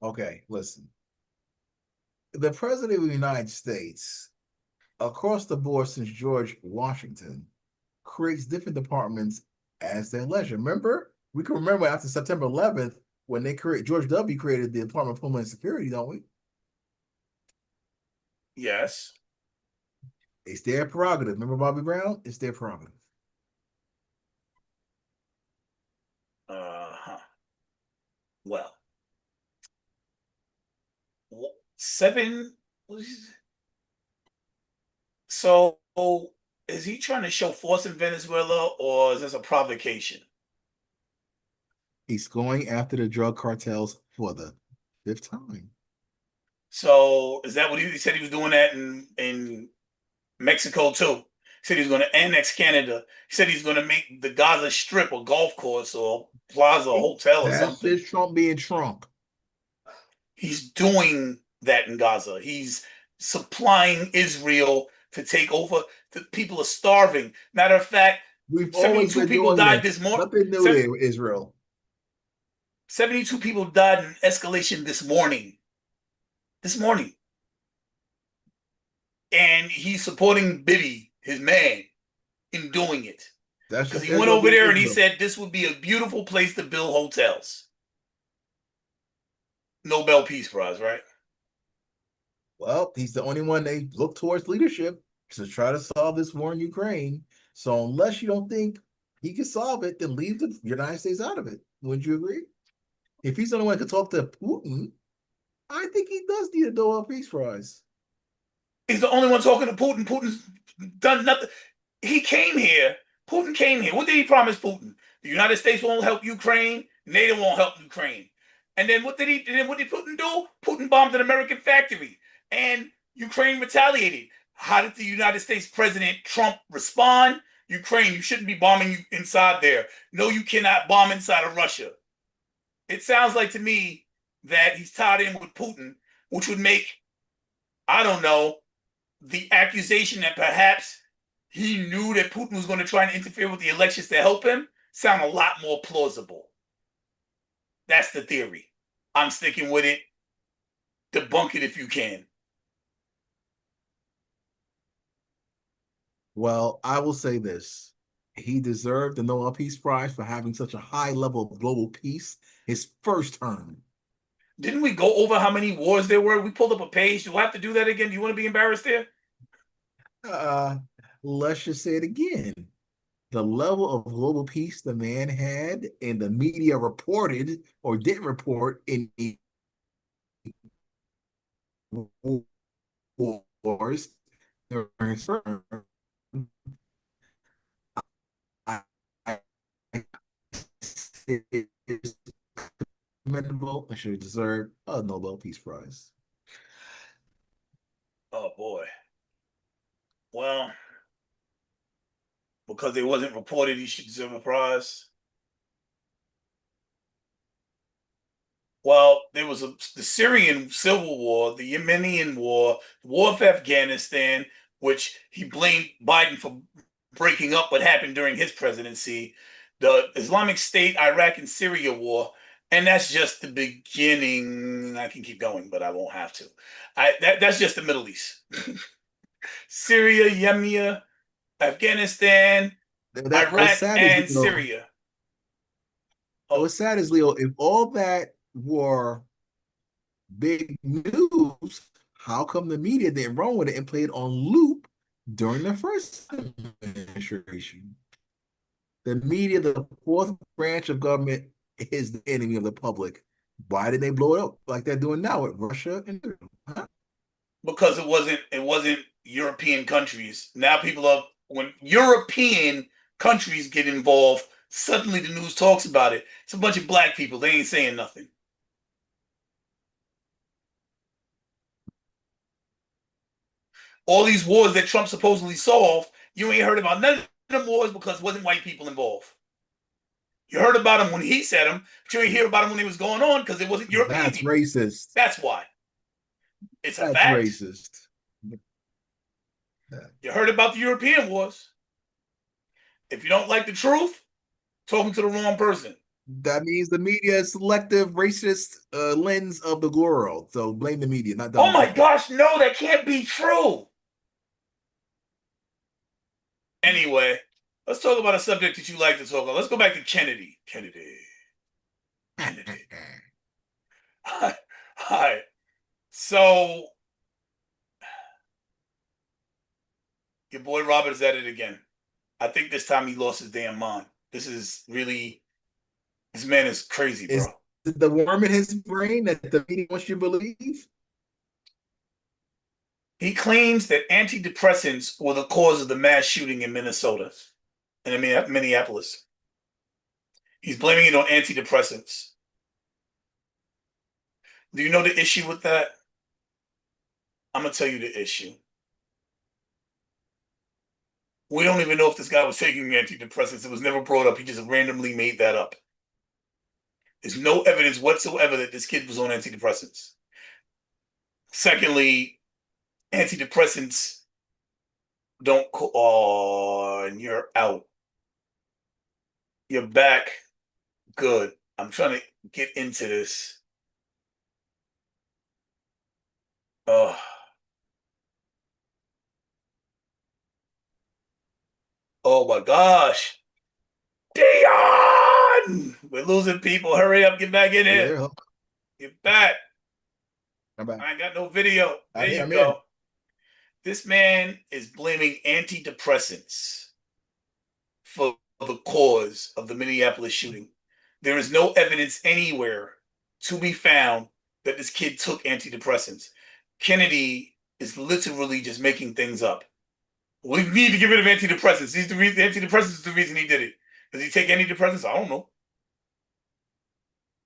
Okay, listen. The President of the United States, across the board since George Washington, creates different departments as their leisure. Remember? We can remember after September 11th when George W. created the Department of Homeland Security, don't we? Yes. It's their prerogative. Remember Bobby Brown? It's their prerogative. Uh-huh. Well, 7. So is he trying to show force in Venezuela, or is this a provocation? He's going after the drug cartels for the 5th time. So is that what he said he was doing that in Mexico too? He said he's going to annex Canada. He said he's going to make the Gaza Strip a golf course or plaza or hotel or That's something. just Trump being Trump. He's doing that in Gaza. He's supplying Israel to take over. The people are starving. Matter of fact, We've always 72 been people doing died this. this morning. Nothing new there with Israel. 72 people died in escalation this morning. This morning. And he's supporting Bibi, his man, in doing it. That's Because just he went Israel over being there and he Israel. said this would be a beautiful place to build hotels. Nobel Peace Prize, right? Well, he's the only one they look towards leadership to try to solve this war in Ukraine. So unless you don't think he can solve it, then leave the United States out of it. Wouldn't you agree? If he's the only one who can talk to Putin, I think he does need a Nobel Peace Prize. He's the only one talking to Putin. Putin's done nothing. He came here. Putin came here. What did he promise Putin? The United States won't help Ukraine. NATO won't help Ukraine. And then what did Putin do? Putin bombed an American factory, and Ukraine retaliated. How did the United States President Trump respond? Ukraine, you shouldn't be bombing you inside there. No, you cannot bomb inside of Russia. It sounds like to me that he's tied in with Putin, which would make, I don't know, the accusation that perhaps he knew that Putin was going to try and interfere with the elections to help him sound a lot more plausible. That's the theory. I'm sticking with it. Debunk it if you can. Well, I will say this. He deserved the Nobel Peace Prize for having such a high level of global peace his first term. Didn't we go over how many wars there were? We pulled up a page. Do I have to do that again? Do you want to be embarrassed there? Let's just say it again. The level of global peace the man had, and the media reported or didn't report in wars during his term, I, I, it is commendable and should deserve a Nobel Peace Prize. Oh boy. Well, because it wasn't reported, he should deserve a prize. Well, there was the Syrian civil war, the Yemenian war, the war of Afghanistan, which he blamed Biden for breaking up what happened during his presidency, the Islamic State, Iraq, and Syria war, and that's just the beginning. I can keep going, but I won't have to. That's just the Middle East. Syria, Yemen, Afghanistan, What's Iraq, sad is, and Syria. what's sad is, Leo, if all that were big news, how come the media didn't run with it and play it on loop during the first administration? The media, the fourth branch of government, is the enemy of the public. Why did they blow it up like they're doing now with Russia and Israel? Huh? Because it wasn't European countries. Now people are, when European countries get involved, suddenly the news talks about it. It's a bunch of black people. They ain't saying nothing. All these wars that Trump supposedly solved, you ain't heard about none of them wars because it wasn't white people involved. You heard about them when he said them, but you ain't hear about them when they was going on because it wasn't European That's people. racist. That's why. It's a That's fact. racist. You heard about the European wars. If you don't like the truth, talking to the wrong person. That means the media is selective, racist lens of the world. So blame the media, not Oh Donald my Trump. gosh, no, that can't be true. Anyway, let's talk about a subject that you like to talk about. Let's go back to Kennedy. Kennedy. All right. So, your boy Robert is at it again. I think this time he lost his damn mind. This is really This man is crazy, bro. Is the worm in his brain that the media wants you to believe? He claims that antidepressants were the cause of the mass shooting in Minnesota and in Minneapolis. He's blaming it on antidepressants. Do you know the issue with that? I'm going to tell you the issue. We don't even know if this guy was taking antidepressants. It was never brought up. He just randomly made that up. There's no evidence whatsoever that this kid was on antidepressants. Secondly, antidepressants don't and you're out. You're back. Good. I'm trying to get into this. Oh. Oh my gosh. Dion! We're losing people. Hurry up. Get back in here. Yeah, Get back. I'm back. I ain't got no video. There I'm you here, go. I'm This man is blaming antidepressants for the cause of the Minneapolis shooting. There is no evidence anywhere to be found that this kid took antidepressants. Kennedy is literally just making things up. We need to get rid of antidepressants. The antidepressants is the reason he did it. Does he take antidepressants? I don't know.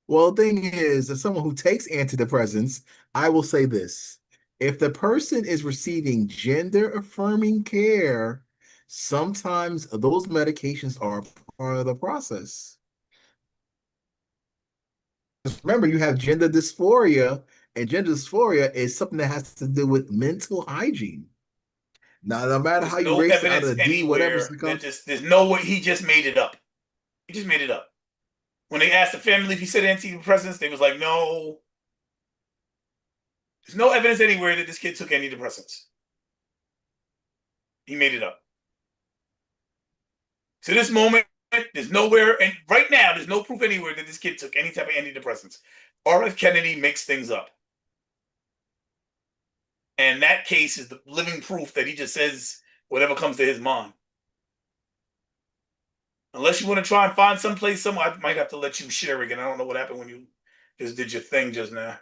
Well, the thing is, as someone who takes antidepressants, I will say this. If the person is receiving gender-affirming care, sometimes those medications are part of the process. Just remember, you have gender dysphoria, and gender dysphoria is something that has to do with mental hygiene. Now, no matter There's how you no race it out evidence of the D, whatever anywhere that there's no way he just made it up. He just made it up. When they asked the family if he said antidepressants, they was like, no. There's no evidence anywhere that this kid took antidepressants. He made it up. To this moment, there's nowhere, and right now, there's no proof anywhere that this kid took any type of antidepressants. R.F. Kennedy makes things up. And that case is the living proof that he just says whatever comes to his mind. Unless you want to try and find someplace somewhere, I might have to let you share again. I don't know what happened when you just did your thing just now.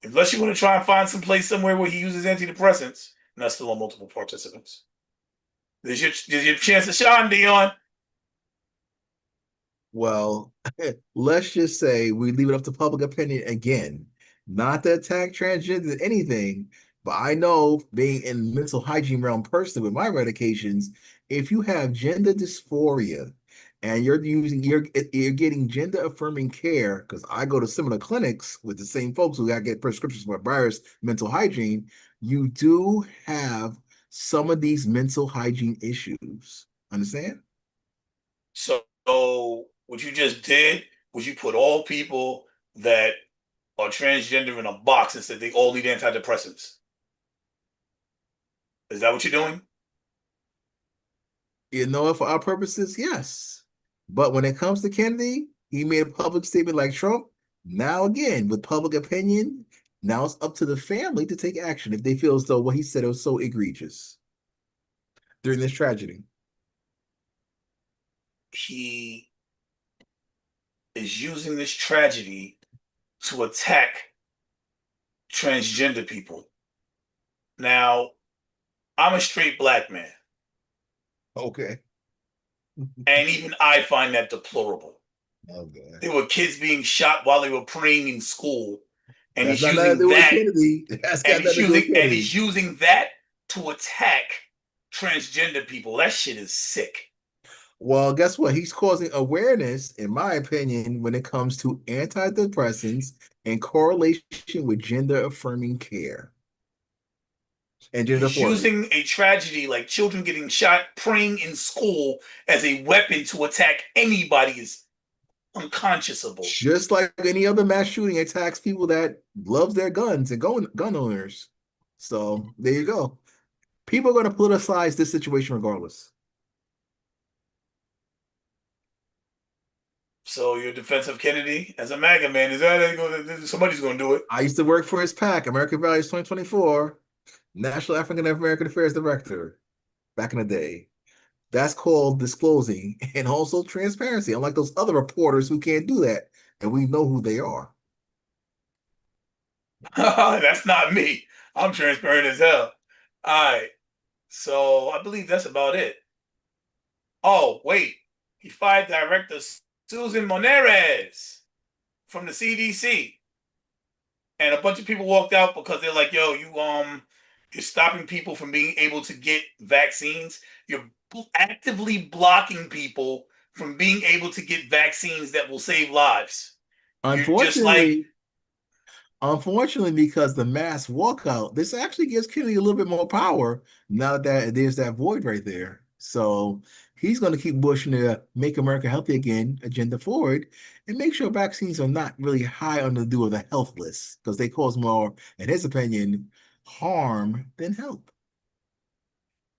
Unless you want to try and find someplace somewhere where he uses antidepressants, and that's still on multiple participants. There's your chance to shine, Dion. Well, let's just say we leave it up to public opinion again. Not to attack transgender anything, but I know being in mental hygiene realm personally with my medications, if you have gender dysphoria and you're getting gender affirming care, because I go to similar clinics with the same folks who got to get prescriptions for virus mental hygiene, you do have some of these mental hygiene issues. Understand? So what you just did was you put all people that are transgender in a box and said they all need antidepressants. Is that what you're doing? For our purposes, yes. But when it comes to Kennedy, he made a public statement like Trump. Now, again, with public opinion, now it's up to the family to take action if they feel as though what he said was so egregious during this tragedy. He is using this tragedy to attack transgender people. Now, I'm a straight black man. Okay. And even I find that deplorable. Okay. There were kids being shot while they were praying in school. And That's he's got nothing to using do with that. Kennedy. That's got nothing to do with And Kennedy. he's using that to attack transgender people. That shit is sick. Well, guess what? He's causing awareness, in my opinion, when it comes to antidepressants in correlation with gender affirming care. And gender He's using a tragedy like children getting shot praying in school as a weapon to attack anybody is unconscionable. Just like any other mass shooting attacks people that love their guns and gun owners. So there you go. People are going to politicize this situation regardless. So you're defensive Kennedy as a MAGA man? Is that somebody's going to do it? I used to work for his PAC, American Values 2024, National African American Affairs Director, back in the day. That's called disclosing and also transparency, unlike those other reporters who can't do that. And we know who they are. That's not me. I'm transparent as hell. All right. So I believe that's about it. Oh, wait. He fired Director Susan Moneres from the CDC. And a bunch of people walked out because they're like, yo, you're stopping people from being able to get vaccines. You're actively blocking people from being able to get vaccines that will save lives. You're just like, Unfortunately, because the mass walkout, this actually gives Kennedy a little bit more power now that there's that void right there. So he's going to keep pushing the Make America Healthy Again agenda forward and make sure vaccines are not really high on the do of the health list because they cause more, in his opinion, harm than help,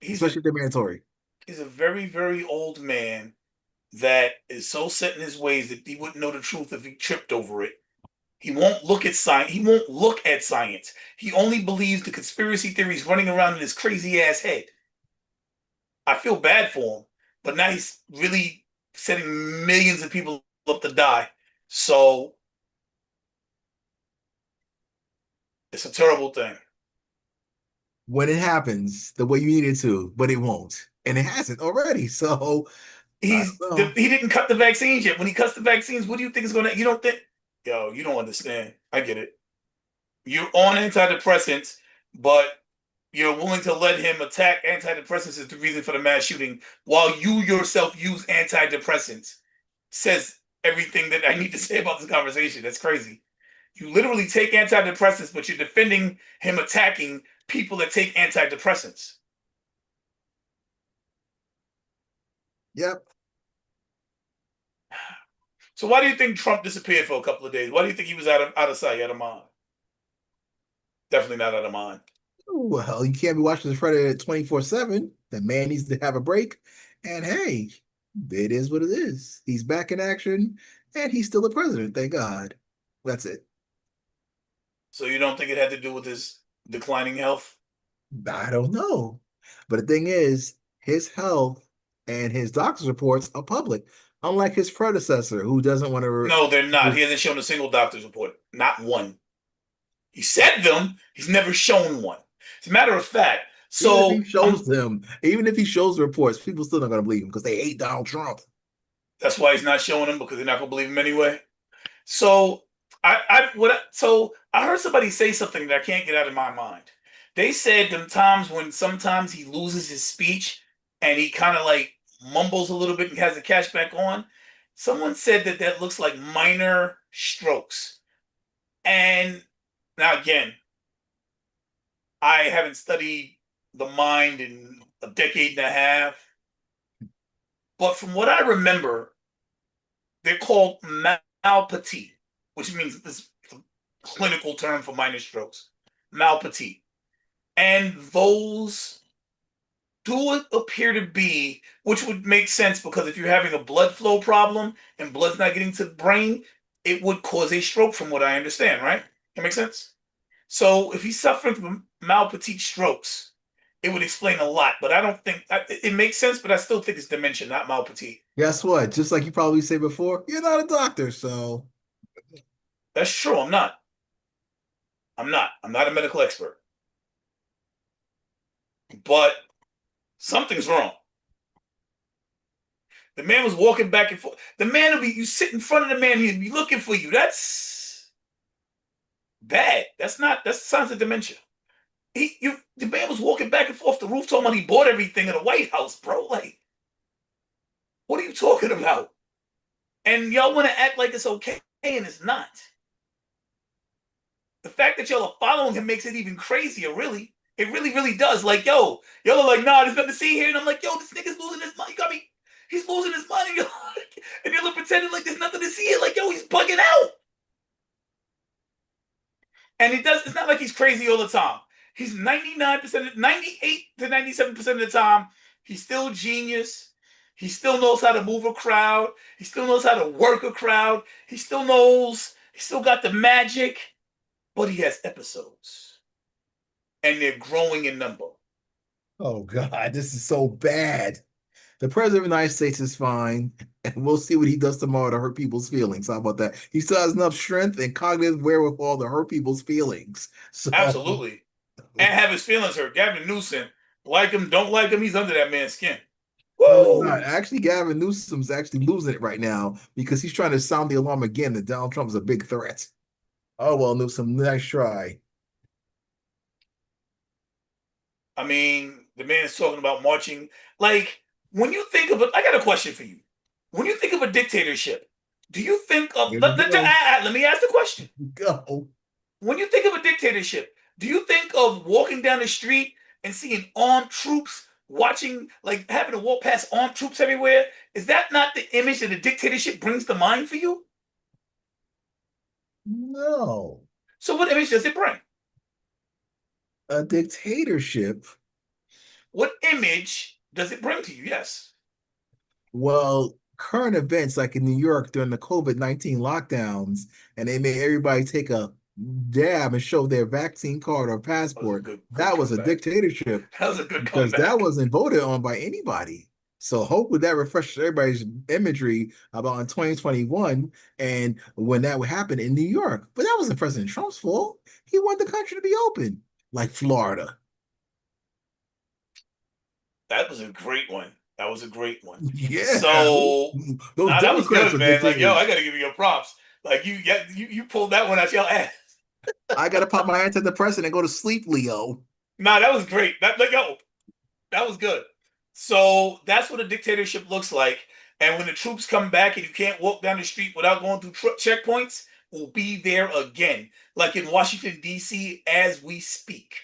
especially if they're mandatory. he's a very, very old man that is so set in his ways that he wouldn't know the truth if he tripped over it. He won't look at science. He won't look at science. He only believes the conspiracy theories running around in his crazy ass head. I feel bad for him, but now he's really setting millions of people up to die. So it's a terrible thing. When it happens the way you need it to, but it won't. And it hasn't already. So I don't know. He didn't cut the vaccines yet. When he cuts the vaccines, what do you think is going to? You don't think? Yo, you don't understand. I get it. You're on antidepressants, but you're willing to let him attack antidepressants as the reason for the mass shooting while you yourself use antidepressants. Says everything that I need to say about this conversation. That's crazy. You literally take antidepressants, but you're defending him attacking people that take antidepressants. Yep. So why do you think Trump disappeared for a couple of days? Why do you think he was out of sight, out of mind? Definitely not out of mind. Well, you can't be watching the Predator 24/7. The man needs to have a break. And hey, it is what it is. He's back in action and he's still the president. Thank God. That's it. So you don't think it had to do with his declining health? I don't know. But the thing is, his health and his doctor's reports are public, unlike his predecessor, who doesn't want No, they're not. to. He hasn't shown a single doctor's report. Not one. He said them. He's never shown one. As a matter of fact, Even if so he shows them, even if he shows the reports, people still not going to believe him because they hate Donald Trump. that's why he's not showing them because they're not gonna believe him anyway. So I heard somebody say something that I can't get out of my mind. They said them times when sometimes he loses his speech and he kind of like mumbles a little bit and has a catch back on. Someone said that that looks like minor strokes. And now again, I haven't studied the mind in a decade and a half, but from what I remember, they're called malpathy, which means this clinical term for minor strokes, malpathy. And those do appear to be, which would make sense because if you're having a blood flow problem and blood's not getting to the brain, it would cause a stroke, from what I understand, right? That makes sense? So if he's suffering from malpathy strokes, it would explain a lot, but I don't think it makes sense, but I still think it's dementia, not malpathy. Guess what? Just like you probably said before, you're not a doctor, so That's true. I'm not. I'm not. I'm not a medical expert. But something's wrong. The man was walking back and forth. The man will be, you sit in front of the man, he'd be looking for you. That's bad. That sounds like dementia. The man was walking back and forth the roof talking about he bought everything in the White House, bro. Like, what are you talking about? And y'all want to act like it's okay, and it's not. The fact that y'all are following him makes it even crazier, really. It really, really does. Like, yo, y'all are like, nah, there's nothing to see here. And I'm like, yo, this nigga's losing his money. You got me. He's losing his money. And y'all are pretending like there's nothing to see here. Like, yo, he's bugging out. And it's not like he's crazy all the time. He's 99%, 98 to 97% of the time, he's still genius. He still knows how to move a crowd. He still knows how to work a crowd. He still got the magic, but he has episodes. And they're growing in number. oh God, this is so bad. The president of the United States is fine, and we'll see what he does tomorrow to hurt people's feelings. How about that? He still has enough strength and cognitive wherewithal to hurt people's feelings. So, Absolutely. And have his feelings hurt. Gavin Newsom, like him, don't like him, he's under that man's skin. no, he's not. Woo! Actually, Gavin Newsom's actually losing it right now because he's trying to sound the alarm again that Donald Trump is a big threat. Oh, well, Newsom, nice try. I mean, the man's talking about marching. Like, when you think of it, I got a question for you. When you think of a dictatorship, do you think of, Here we let go. me ask the question. Go. When you think of a dictatorship, do you think of walking down the street and seeing armed troops watching, like having to walk past armed troops everywhere? Is that not the image that a dictatorship brings to mind for you? No. So what image does it bring? A dictatorship. What image does it bring to you? Yes. Well, current events like in New York during the COVID-19 lockdowns, and they made everybody take a dab and show their vaccine card or passport. That was a dictatorship That was a good because comeback. that wasn't voted on by anybody. So hopefully that refreshes everybody's imagery about in 2021 and when that would happen in New York. But that wasn't President Trump's fault. He wanted the country to be open, like Florida. That was a great one. That was a great one. Yeah. So those that was Democrats good, are man. Like, yo, I dictators. gotta give you your props. Like you pulled that one out your ass. I gotta pop my antidepressant and go to sleep, Leo. Nah, that was great. That was good. So that's what a dictatorship looks like. And when the troops come back and you can't walk down the street without going through checkpoints, we'll be there again, like in Washington, D.C. as we speak.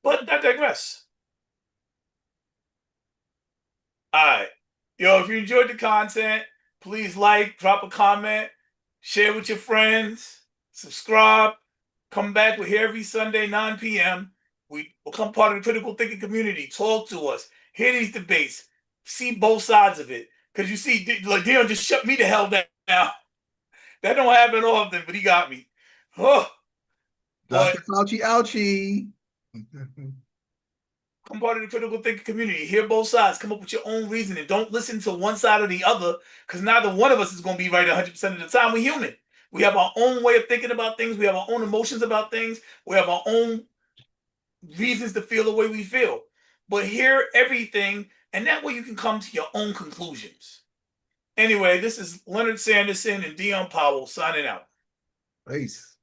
But I digress. All right. Yo, if you enjoyed the content, please like, drop a comment, share with your friends, subscribe. Come back. We're here every Sunday, 9 p.m. We become part of the critical thinking community. Talk to us. Hear these debates. See both sides of it. Because you see, like Dion just shut me the hell down. That don't happen often, but he got me. Oh, but Dr. Fauci, ouchie. come part of the critical thinking community. Hear both sides. Come up with your own reasoning. Don't listen to one side or the other, because neither one of us is going to be right 100% of the time. We're human. We have our own way of thinking about things. We have our own emotions about things. We have our own reasons to feel the way we feel. But hear everything, and that way you can come to your own conclusions. Anyway, this is Leonard Sanderson and Dion Powell signing out. Peace.